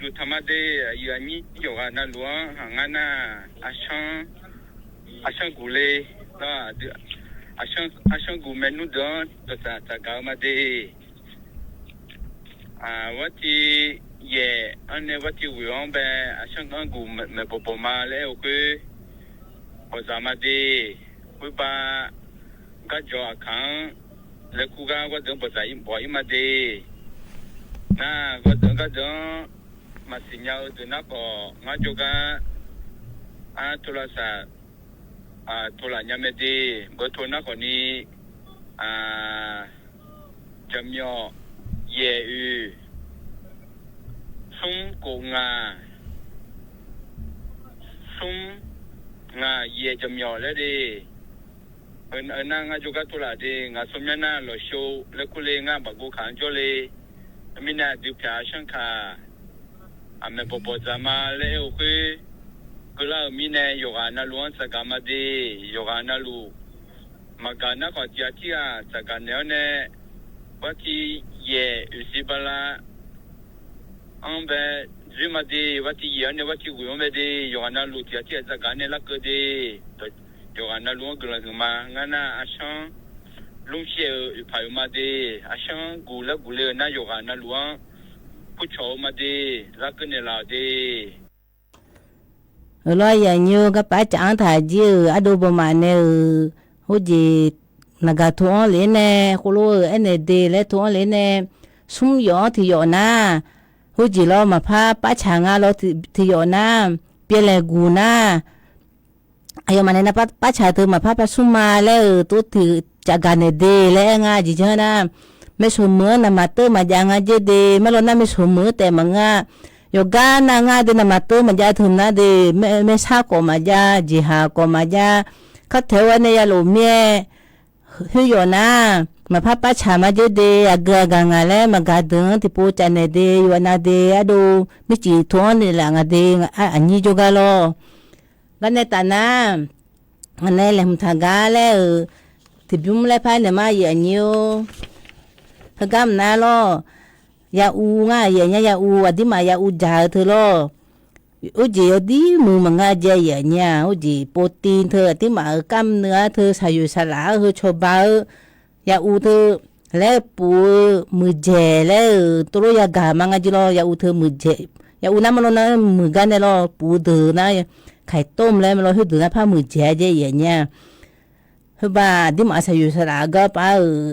ดูธรรมะได้อย่างนี้อยู่อ่ะนั่นหลวงหางานน่ะอาช่างกูเลยนะอาช่างกูเมนูเดินตัวจะกล่าวมาได้ว่าที่เย่อันนี้ว่าที่วิวองแบบอาช่างกูไม่ปมาแล้วคือพอจะมาได้คุยบ้าก็จอขังแล้วกูก็เดินพอจะบ่อยมาได้น่ะก็เดินมาสิญญาตัวนักก็งาจุกันโทรศัพท์โทรศัพท์ยามเดีบทนักก็นี่จำยอเย่ส่งกูงาส่งงาเย่จำยอเลยดิ na nga juga tula de nga somyana lo show le kule nga bagu khan jole amina du pya shanka ame popo zama le o kwe kula mine yoga na luan sagama de yoga na lu magana ko tia tia sagane ne wati ye usibala ambe zimade wati ye ne wati gumbe de yoga na lu tia tia sagane la ko de yoga luang gelang ma ngana asang lungsie upayuma de asang gula na yoga luang pucho ma de lakne la de lo ya nyu ga pa chang tha ji adu bo ma ne ho ji naga thon le ne ko lo ene de le thon le ne sum yo thi yo na ho ji lo ma pha pa chang a lo thi yo na pye le gu na ayo mane na pa cha tu ma pa suma le tu thi cha ga ne de le nga ji cha na me so mo na ma tu ma ja nga je de me lo na me so mo te ma nga yo ga na nga de na ma tu ma ja thu na de me sa ko ma ja ji ha ko ma ja ka the wa ne ya lo mie hu yo na ma pa cha ma je de ga nga le ma ga de ti po cha ne de yo na de a do mi ji thon ni la nga de a ni jo ga loวันนี้ตาน้าวันนี้เลยมุทากาเลยที่บุ้มเลยพายเนี่ยมาอย่างนี้ถ้ากำน้าล้อยาอูง่ายอย่างเงี้ยยาอูอดีมายาอูจ่าเธอล้ออุจิอดีมือมันง่ายใจอย่างเงี้ยอุจิโปรตีนเธออดีมากำเนื้อเธอใส่อยู่สลาเธอชอบบ้ายาอูเธอแล้วปูมือเจแล้วตัวยากามังอาจิล้อยาอูเธอมือเจยาอูน้ำมันล้อมือกันเนี่ยล้อปูเธอนะไข่ต้มแล้วมันเราให้ดูนะผ้ามือแจ๊ะอย่างเงี้ยคือว่าที่มาใส่ยูสระก็ป้า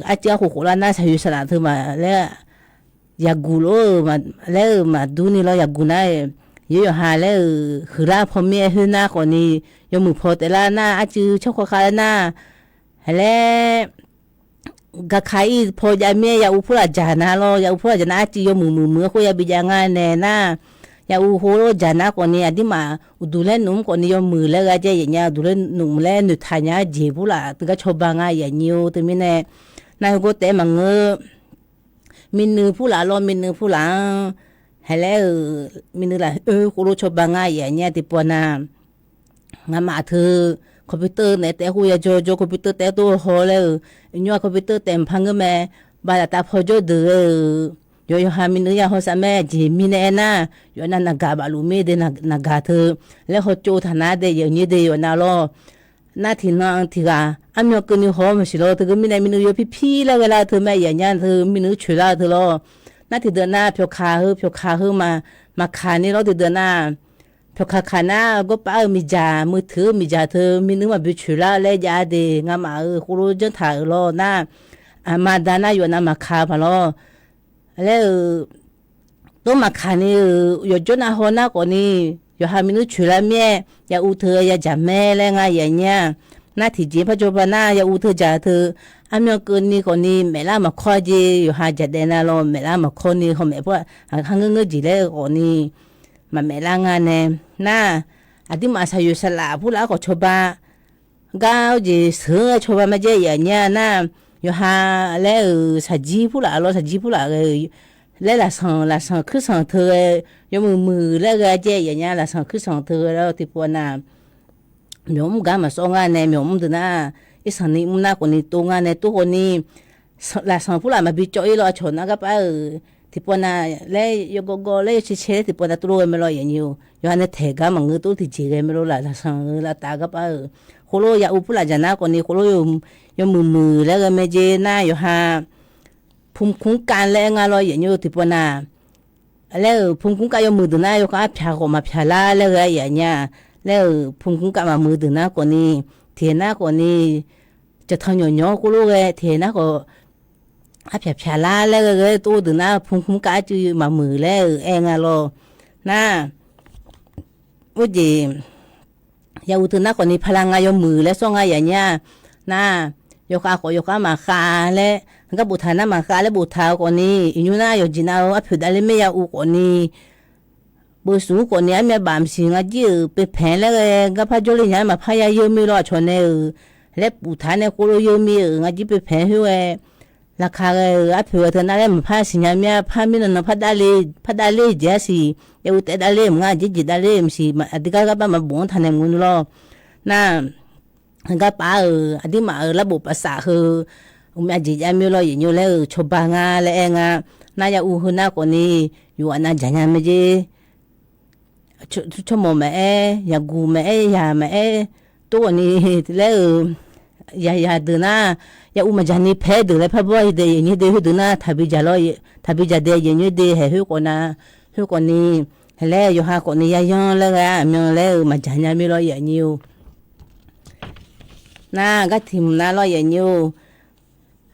อาเจ้าหัวล้านน่าใส่ยูสระเธอมาแล้วอยากกูโลมาแล้วมาดูนี่เราอยากกูนะเยอะหาแล้วคือร่าพ่อแม่คือหน้าคนนี้ยมือพอแต่ละหน้าอาจือชอบข้าวหน้าแล้วก็ใครพอยาเมียอยากอุปราจานะเราอยากอุปราจานะอาจือยมือคุยบิจางานแน่น่ายาอูโหโรจานะคนนี้อดีมาดูแลนุ่มคนนี้ยมือแล้วก็จะอย่างเงี้ยดูแลนุ่มแล้วนุทานยาเจ็บละถึงก็ชอบบางอย่างนี้ถึงไม่แน่นายก็แต่มังเงอมินผู้หลานรอมินผู้หลานให้แล้วมินละกูรู้ชอบบางอย่างเงี้ยที่ปวดน้ำงั้นมาเธอคอมพิวเตอร์เนี่ยแต่กูอยากโจคอมพิวเตอร์แต่ตัวโหเลยย้อนคอมพิวเตอร์แต่พังก็แม่บาดตาพอโจเดือyo ha min ya ho sa me ji mi ne na yo na na ga ba lu me de na ga the le ho cho tha na de yo ni de yo na lo na thi na thi ga a myo ku ni ho ma si lo de mi ne mi nu yo phi la ga la the me ya nya the mi nu chue la the lo na thi de na phyo kha hu ma kha ni lo de na phyo kha na go pa mi ja mu thu mi ja the mi nu ma bi chue la le ja de nga ma khu lo jen tha lo na ma da na yo na ma kha ba loแล้วตัวมาขานี่อยู่จนอาหอนะก่อนนี่อยู่หามินุชุลาเมียอย่าอุเธออย่าจ่าแม่แล้วไงอย่างเงี้ยน่าที่จีพระโจบานาอย่าอุเธอจ่าเธออามีเกินนี่ก่อนนี่แม่ละมาคอยจีอยู่หาจัดเดน่าลแม่ละมาคนนี่เขาแม่พวกหางเงยจีแล้วก่อนนี่มาแม่ละงานเนี่ยน่าอดีมาใส่อยู่สลาผู้ละก็ชบาก้าวจีเสือชบามาเจอย่างเงี้ยน่าอยู่หาแล้วสัจจีผู้ละเราสัจจีผู้ละแล้วละสังคือสังเธอยมือแล้วก็เจอย่างเงี้ยละสังคือสังเธอแล้วที่ปวน่ะยมกามาสองงานเนี่ยยมตัวน่ะอีสันนี่มุน่าคนนี้ตัวงานเนี่ยตัวคนนี้ละสังผู้ละมาบิจอยเราชนนะก็ไปที่ปวน่ะแล้วยกกแล้วเฉยๆที่ปวน่ะตัวไม่รออย่างอยู่อยู่อันนี้เถกามังตัวที่จีกันไม่รู้ละสังละตาก็ไปโคโลยาอุปละจานะคนนี้โคโลยมือแล้วก็ไม่เจน่าอยู่หาภูมิคุ้มกันแล้วงานเราอย่างนี้ที่ปนาแล้วภูมิคุ้มกันมือตัวน่าอยู่ก็พาออกมาพาลาแล้วก็อย่างเงี้ยแล้วภูมิคุ้มกันมามือตัวน่าคนนี้เทียน่าคนนี้จะทำอย่างนี้ก็รู้เลยเทียน่าก็พาลาแล้วก็ตัวตัวน่าภูมิคุ้มกันจะมามือแล้วเองอะเราน่าว่าจีอย่าอุตน่าคนนี้พลังงานยมือและส่งงานอย่างเงี้ยน่ายกอามาคาและก็บุษานะมาคาและบุษาคนนี้อินุน่าอยู่จีน่าว่าผิดอะไรไม่ยาอุคนนี้บุษูคนนี้ไม่บามสิงห์จื้อเป็นแผนแล้วก็พระจุลินยามาพายาเยอะไม่รอดชนเนอ และปูฐานในโคโลโยมีงาจิไปแพ้หัวราคาอาเผือเธอนั่นแหละมันพาสิญามีพามีนนพัดดาลีเจสิเอวแต่ดาลีมึงอาจิดาลีมสิอดีกาก็บ้ามาบ่งทันในมุนรอน่าก็ป้าอดีมาระบบภาษาคืออาจิยามีรออย่างอยู่แล้วชบางาและเองอ่ะน่าจะอู้หุ่นน่าคนนี้อยู่อันนั้นจังยังไม่เจชั่วโมงแม่ยากูแม่ยาแม่ตัวนี้แล้วยาเดินนะยาอุ้มจานี่แพ้เดินเลยพะบ่อยเดียนี่เดียเดินนะทับบิจาลอยทับบิจาเดียยังอยู่เดียให้หุคนนะหุคนนี้แล้วอยู่หาคนนี้ยาย้อนแล้วก็มันแล้วมาจานยาไม่รอยอย่างอยู่น่าก็ทิมน่ารอยอย่างอยู่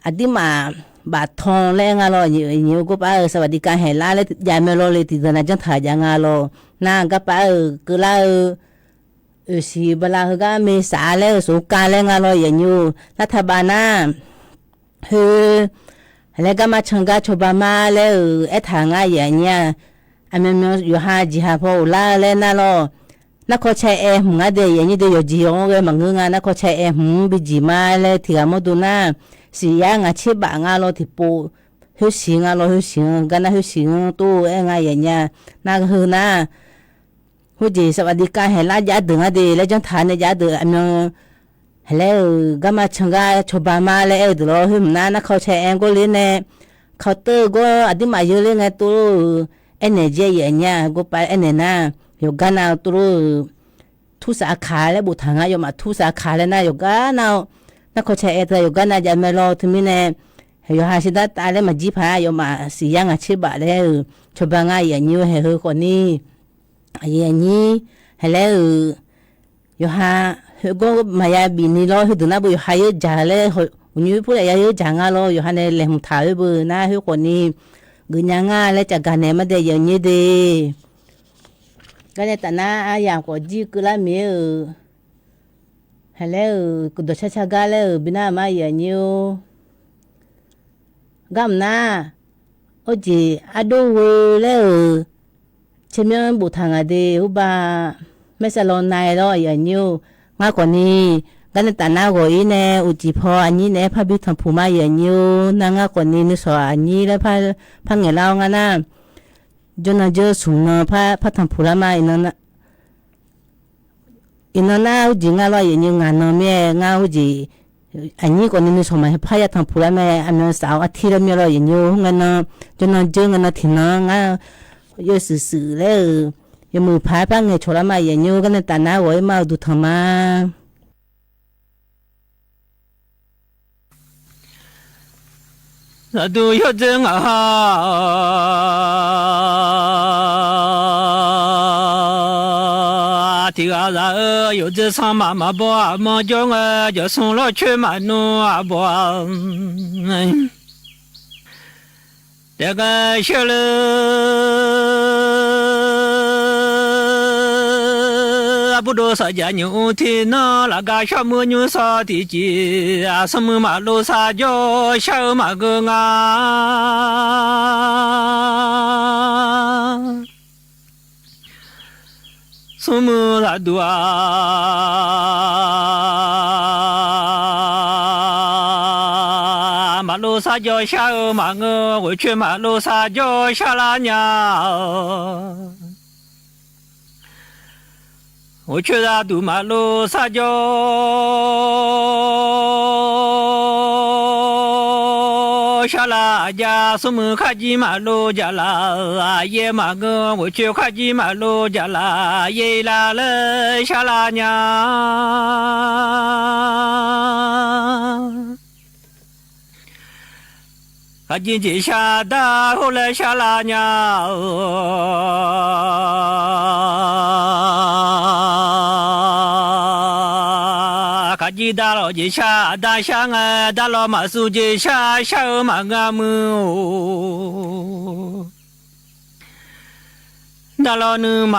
อดีมาบาดทองแรงอะไรอยู่ก็ป้าสวัสดิการให้ล่าเลยยาไม่รอเลยติดนะจังถ่ายยังไงรอน่าก็ป้าก็ล่าสิบลาฮก็มีสาแล้วสงการแล้วงานเราอย่างอยู่รัฐบาลน่ะแล้วก็มาชงกาชบามาแล้วทางอย่างเนี้ยอันนั้นอยู่หาจิฮาพอลาแล้วน่ะรอนักเขาใช้มึงเดียอย่างนี้เดียวจีองเลยมังงานนักเขาใช้บิจิมาแล้วที่อามาดูน่ะสิยางชิบะงานเราที่ปูหิวสิงเราหิวสิงกันนะหิวสิงตู้อย่างเนี้ยน่าคือน่ะหูจีสวัสดิการให้ลาญาดึงอะดีแล้วจังฐานในญาดึงอันนั้นแล้วก็มาชงกาชบามาแล้วเดี๋ยวหิมน่านักเขาใช้ก็เลยเนี่ยเขาเตอร์ก็อดีมาเยอะเลยไงตัวเนเจอย่างเนี้ยก็ไปน่ะอยู่กันเอาตัวทุสาขาแล้วบุตรทางอยู่มาทุสาขาแล้วน่ะอยู่กันเอานักเขาใช้แต่อยู่กันน่ะจะไม่รอถึงมีเนี่ยอยู่หาสิได้ตายแล้วมาจีพายอยู่มาสิยังอาชีพแล้วชบางอย่างนี้ให้คนนี้อย่างนี้แล้วอยู่หาก็มายาบินีล้อคือดูน่าบุยหายจ่าเลยวันนี้พูดอะไรเยอะจังอ่ะล้ออยู่หาในแหล่งถ่ายบุน่าคือคนนี้กุญยังอ่ะแล้วจากการเนี่ยมาได้อย่างนี้ดีก็เนี่ยแต่น่าอย่างก็จีกุลามีแล้วกุดชะกาแล้วบินามาอย่างนี้กำน่าโอ้จีอดูแล้วเชื่อมบุทางอดีอุบาไม่สลอนนายรออย่างนี้มากกว่านี้กันแต่หน้าก็อีเนอุจิพออันนี้เนี่ยพระบิดทำผู้มาอย่างนี้นางกว่านี้นึกสออันนี้แล้วพระเงาเรางั้นนะจนเจอสูงพระทำผู้ละมาอินน่าอุจิงาลอยอย่างนี้งานน้องแม่งาอุจิอันนี้ก็นี่นึกสมัยพระยาทำผู้ละแม่อันนั้นสาวอาทิตย์ละเมื่อไรอย่างนี้งั้นนะจนเจองั้นนะที่น้อง有时嘞，有没排班的出来嘛？研究跟那大拿我嘛都他妈。那都要真啊！这个人有这上妈妈不嘛叫我就送了去嘛弄啊不。这个小了不多少家牛天呐，那个小母牛啥的鸡啊，什么马路啥叫小马个啊，什么那多啊。马路上叫小马个，我去马路上叫小拉娘，我去那堵马路上叫小拉家，什么卡吉马路家啦，爷马个，我去卡吉马路家啦，爷啦了小拉娘。卡紧紧下大后来下拉娘，卡紧大老紧下大香啊，大老马苏紧下下马阿姆，大老女马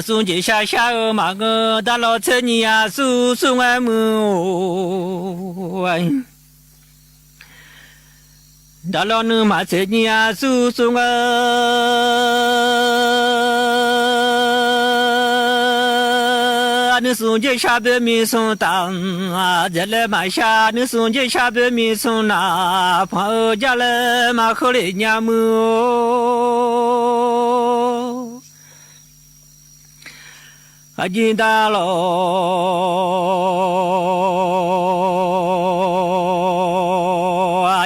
送进下下马个大老车你呀叔叔爱么？大老女马车你呀叔叔啊。你送去下边米送当啊，这来马下你送去下边米送那，朋友家来马口里娘么，还进大喽，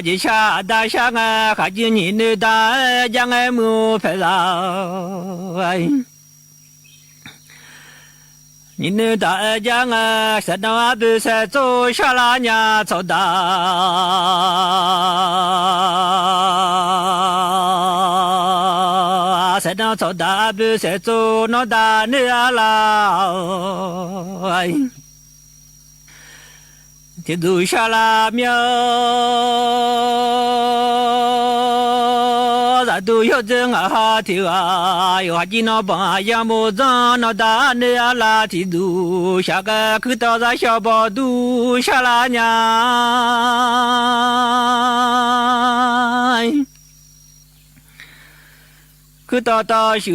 这下大下啊，还进你那大将爱么拍上。你那大家啊，山东阿伯山走下拉娘走大，山东走大阿伯山走那大你阿拉，天走下拉苗。都有真啊提啊，有哈吉那帮呀么子那大你啊拉提都，下个去到咱小宝都下拉娘，去到大修。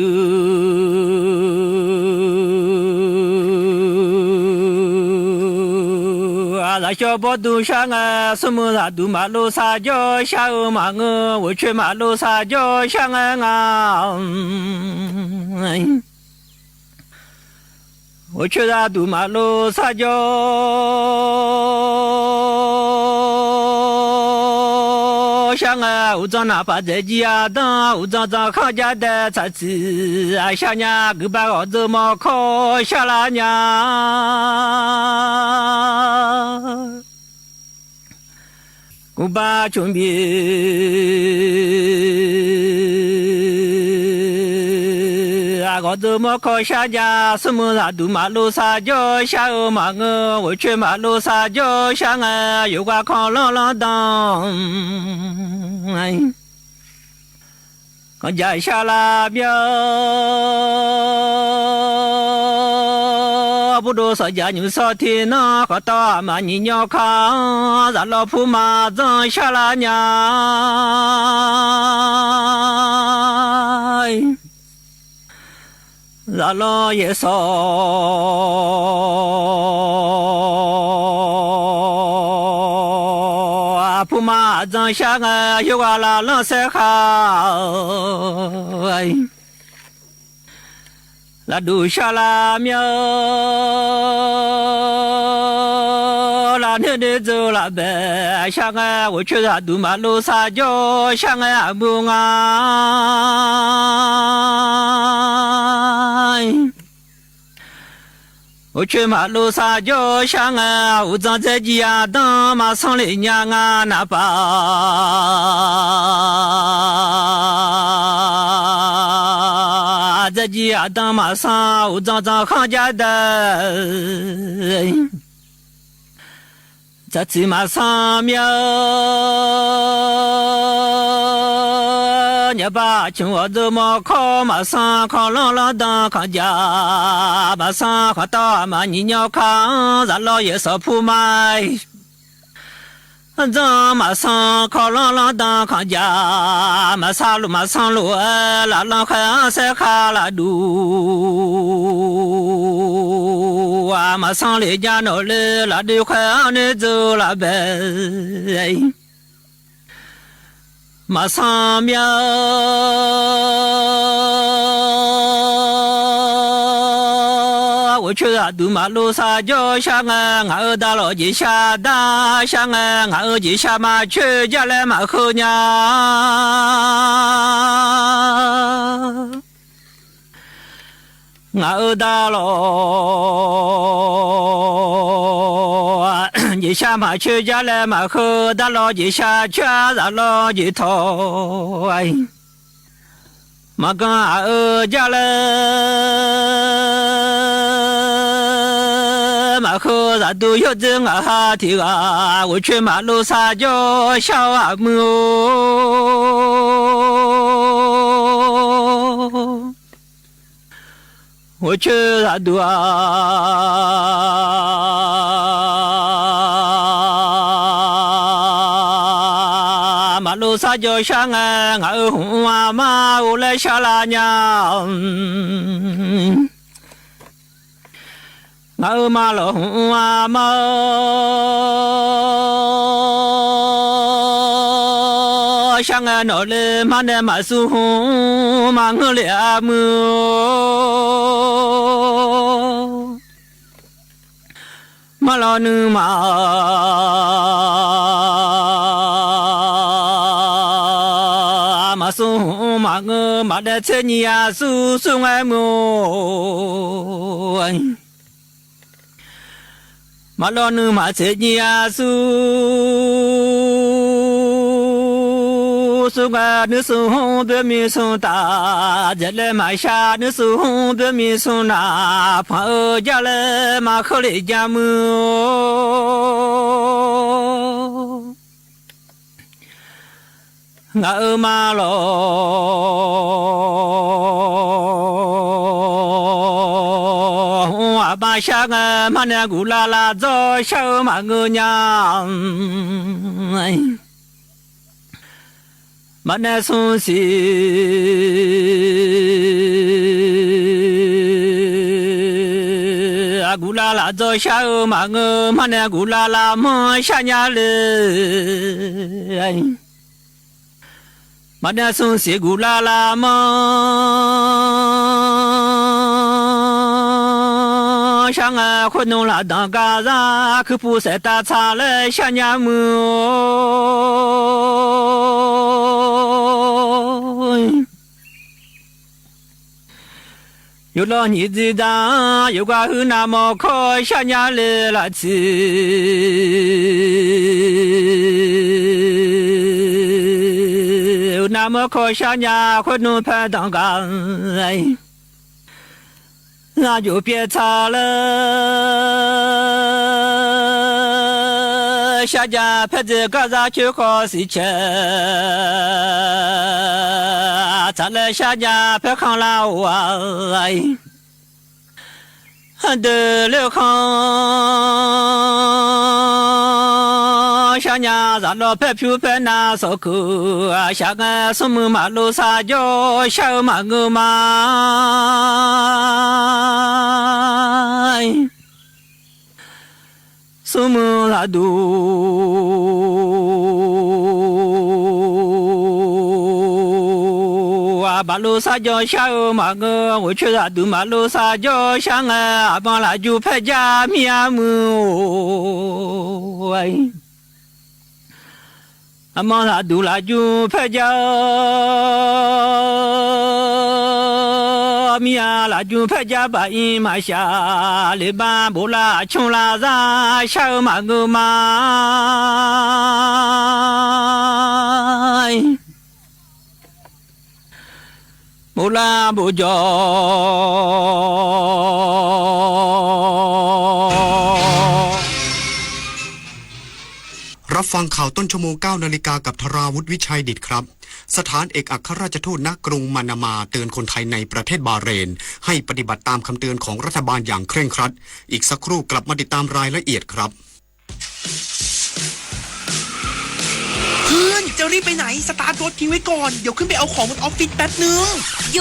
咱小宝都上啊，什么啥都马路撒娇，下欧马我，我去马路撒娇上啊，我去啥都马路撒娇，上啊，我找哪怕在家当，我找康家的菜吃啊，下娘给把我怎么烤下拉娘。我把chuẩn bị啊，我怎么烤下家？什么啥都马路撒娇，下欧马我去马路撒娇，下啊有个康啷啷当。我家下拉表，不多少家牛少天呐，和大马你鸟康，咱老婆马子下拉娘，咱老爷少。不马子下啊，有个拉冷塞好，拉都下拉苗，拉那的走拉白，下啊，我去拉都马路撒娇，下啊不安。我去马路撒娇上啊，我站在家当马上来娘啊，那把在家当马上我站康家的，在骑马上面。你把请我怎么考马上考啷啷当康家，马上考到马你鸟康，咱老爷少铺买。咱马上考啷啷当康家，马上路拉啷还塞卡拉路啊，马上来家闹来拉的快你走了呗。马上苗，我去啊，都马路撒娇下啊，俺大老姐下大下啊，俺姐下马去家来马后娘，俺大老。你下马去家来马后，大老姐下去咱老姐头哎，马跟俺家来马后咱都有真啊提啊，我去马路撒娇小阿母，我去啥都马路撒娇上啊，俺红啊妈我来下拉娘， งามาหลงมาช่างนอเลมันเดมาสู้มังเลอามือมาลอนึมาสู้มาเงอมาเดเชนียสู้สู้ไงมัวมาลอนึมาเชนียสู้สู้กันนึกสู้ด้วยมีสู้ตาจะเลยมาชานึกสู้ด้วยมีสู้นาพอจะเลยมาเขาเลยจามืองามาลออาบาชางมันเนี่ยกุลาลาจอเช้ามาเงยยังมันเนี่ยสุสีกุลาลาจอเช้ามาเงยมันเนี่ยกุลาลามันชัญญาเลยมันเนี่ยสุสีกุลาลามันช่างคนนู้นละดังกาซาคือผู้เสตาชาเลยชัญญามือ有了你知道，有个很那么可想家来了吃，有那么可想家会弄拍当干，那就别吵了，下家拍子个啥就可事情。咱来下家别看了我，得了看下家咱老别皮别拿手口，下个什么马路上叫小马个嘛，什么拉马路上叫小马个，我去那都马路上叫香啊，帮那就拍家面目，阿妈那都那就拍家面，那就拍家把伊马下，里边不拉穷拉啥小马个嘛。โบลาโบจอรับฟังข่าวต้นชั่วโมง 9 นาฬิกากับธราวุฒิวิชัยดิษฐ์ครับสถานเอกอัครราชทูตณกรุงมานามาเตือนคนไทยในประเทศบาห์เรนให้ปฏิบัติตามคำเตือนของรัฐบาลอย่างเคร่งครัดอีกสักครู่กลับมาติดตามรายละเอียดครับเพื่อนจะรีบไปไหนสตาร์ทรถทิ้งไว้ก่อนเดี๋ยวขึ้นไปเอาของบนออฟฟิศแป๊บนึงหยุด